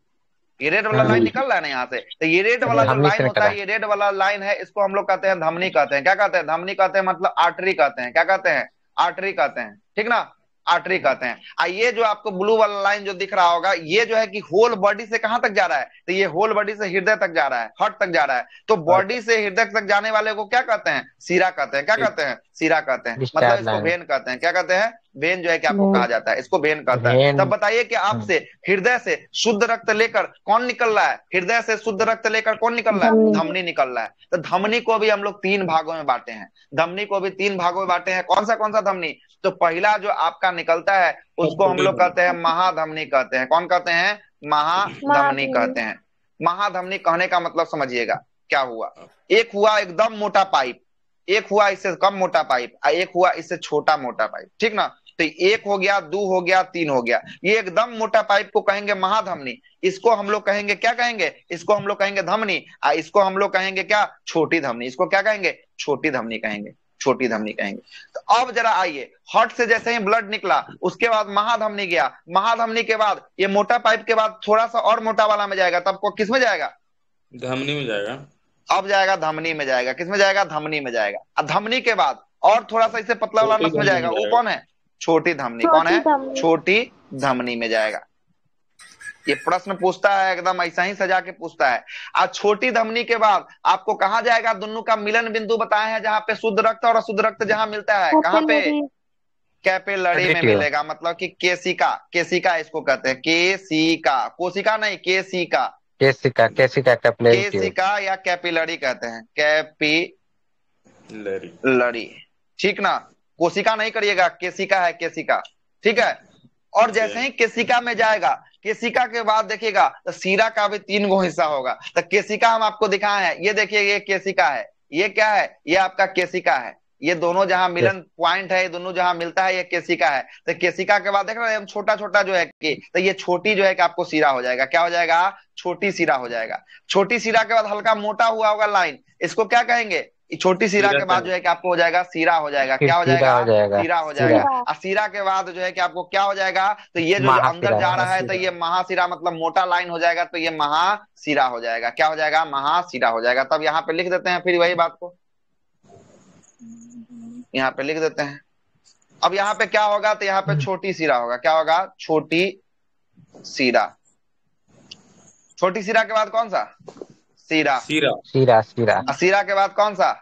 ये रेड वाला लाइन निकल रहा है ना यहाँ से। तो ये रेड वाला जो लाइन होता है, ये रेड वाला लाइन है, इसको हम लोग कहते हैं धमनी कहते हैं। क्या कहते हैं? धमनी कहते हैं, मतलब आर्टरी कहते हैं। क्या कहते हैं? आर्टरी कहते हैं, ठीक ना, आर्टरी कहते हैं। ये जो आपको ब्लू वाला लाइन जो दिख रहा होगा, ये जो है कि होल बॉडी से कहां तक जा रहा है? तो ये होल बॉडी से हृदय तक जा रहा है, हर्ट तक जा रहा है। तो बॉडी से हृदय तक जाने वाले को क्या कहते हैं? शीरा कहते हैं। क्या कहते हैं? शीरा कहते हैं। मतलब इसको वेन कहते हैं। क्या कहते हैं? वेन जो है कि आपको कहा जाता है, इसको वेन कहता है। तब बताइए कि आपसे हृदय से शुद्ध रक्त लेकर कौन निकल रहा है? हृदय से शुद्ध रक्त लेकर कौन निकल रहा है? धमनी निकल रहा है। तो धमनी को भी हम लोग 3 भागों में बांटे हैं। धमनी को भी 3 भागों में बांटे हैं। कौन सा धमनी? तो पहला जो आपका निकलता है उसको हम लोग कहते हैं महाधमनी कहते हैं। कौन कहते हैं? महाधमनी कहते हैं। महाधमनी कहने का मतलब समझिएगा क्या हुआ। एक हुआ एकदम मोटा पाइप, एक हुआ इससे कम मोटा पाइप, एक हुआ इससे छोटा मोटा पाइप, ठीक ना। तो 1 हो गया, 2 हो गया, 3 हो गया। ये एकदम मोटा पाइप को कहेंगे महाधमनी। इसको हम लोग कहेंगे, क्या कहेंगे? इसको हम लोग कहेंगे धमनी। इसको हम लोग कहेंगे क्या? छोटी धमनी। इसको क्या कहेंगे? छोटी धमनी कहेंगे, छोटी धमनी कहेंगे। तो अब जरा आइए, हार्ट से जैसे ही ब्लड निकला, उसके बाद महाधमनी गया। महाधमनी के बाद ये मोटा पाइप के बाद थोड़ा सा और मोटा वाला में जाएगा, तब को किस में जाएगा? धमनी में जाएगा। अब जाएगा धमनी में जाएगा। किस में जाएगा? धमनी में जाएगा। अब धमनी के बाद और थोड़ा सा इससे पतला वाला नस में जाएगा, वो कौन है? छोटी धमनी। कौन है? छोटी धमनी में जाएगा। ये प्रश्न पूछता है, एकदम ऐसा ही सजा के पूछता है। आज छोटी धमनी के बाद आपको कहा जाएगा? दोनों का मिलन बिंदु बताए हैं, जहां पे शुद्ध रक्त और अशुद्ध रक्त जहां मिलता है, कहां पे? कैपिलरी में मिलेगा। मतलब कि केशिका, केशिका इसको कहते हैं, केशिका, कोशिका नहीं, केशिका, केशिका या कैपिलरी कहते हैं, कैपिलरी, ठीक ना। कोशिका नहीं करिएगा, केशिका है, केशिका, ठीक है। और जैसे ही केशिका में जाएगा, केशिका के बाद देखिएगा तो शीरा का भी 3 गो हिस्सा होगा। तो केशिका हम आपको दिखाए हैं, ये देखिए, ये केशिका है, ये क्या है? ये आपका केशिका है। ये दोनों जहां मिलन पॉइंट है, ये दोनों जहां मिलता है, ये केशिका है। तो केशिका के बाद देख रहे हैं छोटा छोटा जो है कि, तो ये छोटी जो है कि आपको शीरा हो जाएगा। क्या हो जाएगा? छोटी शीरा हो जाएगा। छोटी शीरा के बाद हल्का मोटा हुआ होगा लाइन, इसको क्या कहेंगे? छोटी शीरा के बाद जो है कि आपको हो जाएगा शीरा हो जाएगा। क्या हो जाएगा? शीरा हो जाएगा। और शीरा के बाद जो है कि आपको क्या हो जाएगा? तो ये जो अंदर जा रहा है, तो ये महाशीरा, मतलब मोटा लाइन हो जाएगा, तो ये महाशीरा हो जाएगा। क्या हो जाएगा? महाशीरा हो जाएगा। तब यहाँ पे लिख देते हैं, फिर वही बात को यहाँ पे लिख देते हैं। अब यहाँ पे क्या होगा? तो यहाँ पे छोटी शीरा होगा। क्या होगा? छोटी शीरा। छोटी शीरा के बाद कौन सा? शीरा। शीरा के बाद कौन सा?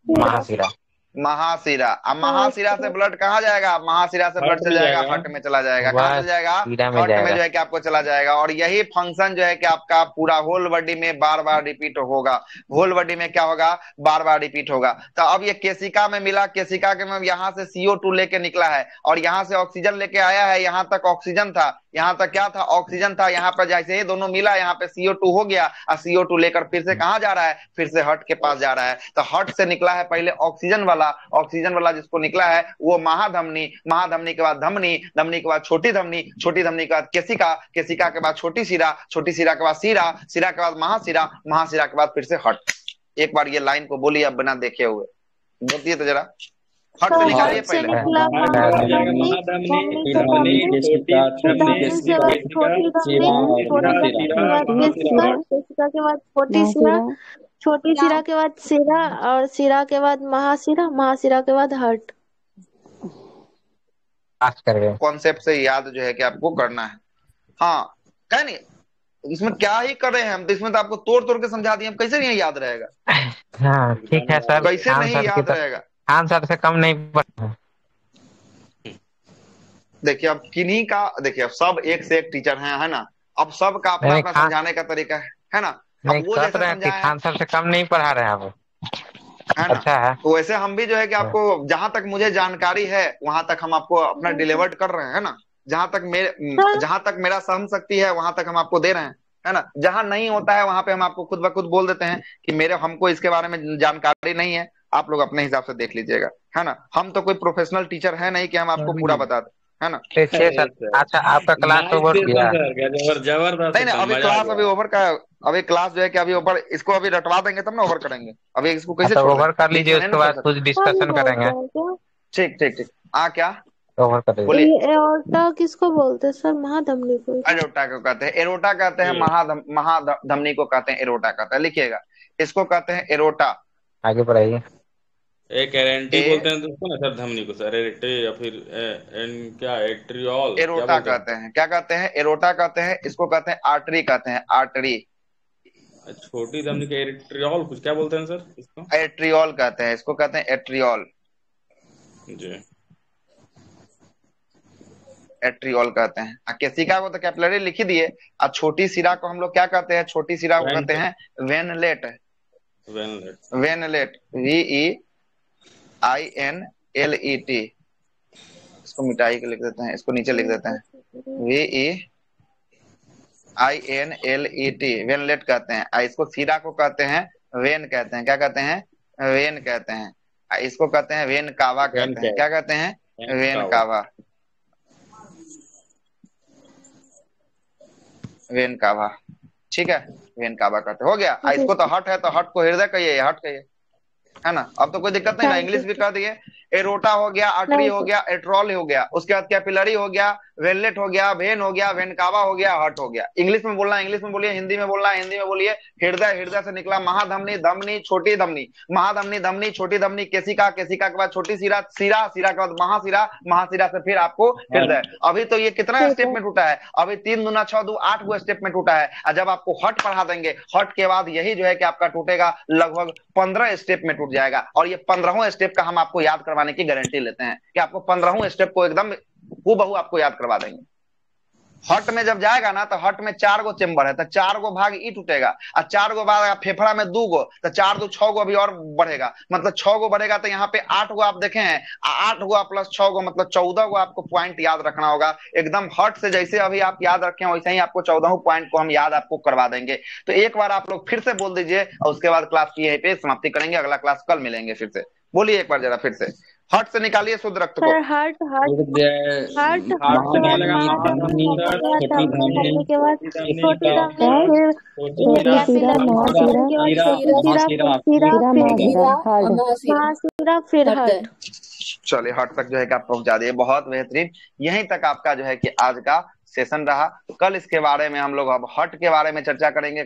महाशीरा। महाशीरा। अब महाशीरा से ब्लड कहाँ जाएगा? महाशीरा से ब्लड चला जाएगा हार्ट में, चला जाएगा। कहाँ चला जाएगा? हार्ट में जो है कि आपको चला जाएगा। और यही फंक्शन जो है कि आपका पूरा होल बॉडी में बार बार रिपीट होगा। होल बॉडी में क्या होगा? बार बार रिपीट होगा। तो अब ये केशिका में मिला, केशिका के में यहाँ से CO2 लेके निकला है और यहाँ से ऑक्सीजन लेके आया है। यहाँ तक ऑक्सीजन था, यहाँ तक क्या था, ऑक्सीजन था। यहाँ पर जैसे ही दोनों मिला, यहाँ पे CO2 हो गया, और CO2 लेकर फिर से कहाँ जा रहा है, फिर से हर्ट के पास जा रहा है। तो हर्ट से निकला है पहले ऑक्सीजन वाला जिसको निकला है वो महाधमनी, महाधमनी के बाद धमनी, धमनी के बाद छोटी धमनी, छोटी धमनी के बाद केसिका, केसिका के बाद छोटी शिरा, छोटी शिरा के बाद सीरा, सीरा के बाद महाशिरा, महाशिरा के बाद फिर से हर्ट। एक बार ये लाइन को बोलिए अब बिना देखे हुए, बोलिए तो जरा। हट से निकालिए पहले। छोटी सिरा के बाद सिरा, और सिरा के बाद महासिरा, महासिरा के बाद हर्ट। कॉन्सेप्ट से याद जो है कि आपको करना है। हाँ है नहीं, इसमें क्या ही कर रहे हैं हम, तो इसमें तो आपको तोड़ तोड़ के समझा दिए, हम कैसे नहीं याद रहेगा। हाँ ठीक है सर, कैसे नहीं याद रहेगा, आंसर से कम नहीं पढ़ा। देखिए अब किन्हीं का, देखिए अब सब एक से एक टीचर हैं, है ना, अब सबका अपना अपना समझाने का तरीका है ना। अब वो जैसे समझाया आंसर से कम नहीं पढ़ा रहे आप, है ना। अच्छा है, तो वैसे हम भी जो है कि आपको जहां तक मुझे जानकारी है वहां तक हम आपको अपना डिलीवर्ड कर रहे हैं ना। जहां तक मेरा सहन शक्ति है वहां तक हम आपको दे रहे हैं, है ना। जहां नहीं होता है वहां पे हम आपको खुद ब खुद बोल देते हैं कि हमको इसके बारे में जानकारी नहीं है, आप लोग अपने हिसाब से देख लीजिएगा, है ना। हम तो कोई प्रोफेशनल टीचर है नहीं कि हम आपको पूरा बता दें, है ना। अच्छा आपका क्लास ओवर किया? जबरदस्त। नहीं अभी क्लास अभी ओवर का, अभी क्लास जो है कि अभी ओवर, इसको अभी रटवा देंगे तब ना ओवर करेंगे। अभी इसको कैसे ओवर कर लीजिए, उसके बाद कुछ डिस्कशन करेंगे। ठीक ठीक ठीक। क्या ओवर कर बोलिए। एरोटा किसको बोलते हैं सर? महाधमनी को। एरोटा को कहते हैं, एरोटा कहते हैं, महाधमनी को कहते हैं एरोटा कहते हैं। लिखिएगा, इसको कहते हैं एरोटा। आगे बढ़ाइए। एक एरेंटी बोलते हैं उसको ना सर, धमनी को सर, एरेटे या फिर क्या एट्रियोल, एरोटा कहते हैं। क्या कहते हैं? एरोटा कहते हैं। इसको कहते हैं आर्टरी कहते हैं, आर्टरी। छोटी धमनी के एट्रियोल कुछ क्या बोलते हैं सर इसको? एट्रियोल कहते हैं, इसको कहते हैं एट्रियोल जी, एट्रियोल कहते हैं। केसिका को तो कैपिलरी लिख ही दिए। और छोटी सिरा को हम लोग क्या कहते हैं? छोटी सिरा को कहते हैं वेनलेट। वेनलेट, VEINLET। इसको मिटाई के लिख देते हैं, इसको नीचे लिख देते हैं, VEINLET, वेनलेट कहते हैं। इसको सिरा को कहते हैं वेन कहते हैं। क्या कहते हैं? वेन कहते हैं। इसको कहते हैं वेन कावा कहते हैं। क्या कहते हैं? वेन कावा, वेन कावा। ठीक है, वेन कावा कहते। हो गया। इसको तो हट है तो हट को हृदय कहिए, हट कहिए, है ना। अब तो कोई दिक्कत नहीं ना, इंग्लिश भी कर दिए। एरोटा हो गया, आर्टरी हो गया, एट्रोल हो गया, उसके बाद कैपिलरी हो गया, वेनलेट हो गया, वेन हो गया, वेनकावा हो गया, हर्ट हो गया। इंग्लिश में बोलना इंग्लिश में बोलिए, हिंदी में बोलना हिंदी में बोलिए। हृदय, हृदय से निकला महाधमनी, धमनी, छोटी धमनी, महाधमनी, धमनी, छोटी धमनी, केसिका, केसिका के बाद छोटी सिरा, सिरा, सिरा के बाद महासिरा, महासिरा से फिर आपको हृदय। अभी तो ये कितना स्टेप में टूटा है? अभी 3 दूना 6 2 8 गो स्टेप में टूटा है। और जब आपको हट पढ़ा देंगे, हट के बाद यही जो है कि आपका टूटेगा लगभग 15 स्टेप में टूट जाएगा। और ये 15वें स्टेप का हम आपको याद करवाने की गारंटी लेते हैं कि आपको 15वें स्टेप को एकदम हूबहू आपको याद करवा देंगे। हट में जब जाएगा ना तो हट में 4 गो चेम्बर है, तो 4 गो भाग ई टूटेगा, और 4 गो भाग फेफड़ा में 2 गो, तो 4 2 6 गो अभी और बढ़ेगा, मतलब 6 गो बढ़ेगा। तो यहाँ पे 8 गो आप देखे हैं, 8 गो प्लस 6 गो मतलब 14 गो आपको पॉइंट याद रखना होगा। एकदम हट से जैसे अभी आप याद रखें वैसे ही आपको 14 पॉइंट को हम याद आपको करवा देंगे। तो एक बार आप लोग फिर से बोल दीजिए और उसके बाद क्लास की यहीं पे समाप्ति करेंगे। अगला क्लास कल मिलेंगे फिर से। बोलिए एक बार जरा फिर से, हट से निकालिए शुद्ध रक्त को। हट के बाद छोटी फिर हट। चलिए हट तक जो है कि आप पहुंचा दिए, बहुत बेहतरीन। यहीं तक आपका जो है कि आज का सेशन रहा। कल इसके बारे में हम लोग अब हट के बारे में चर्चा करेंगे।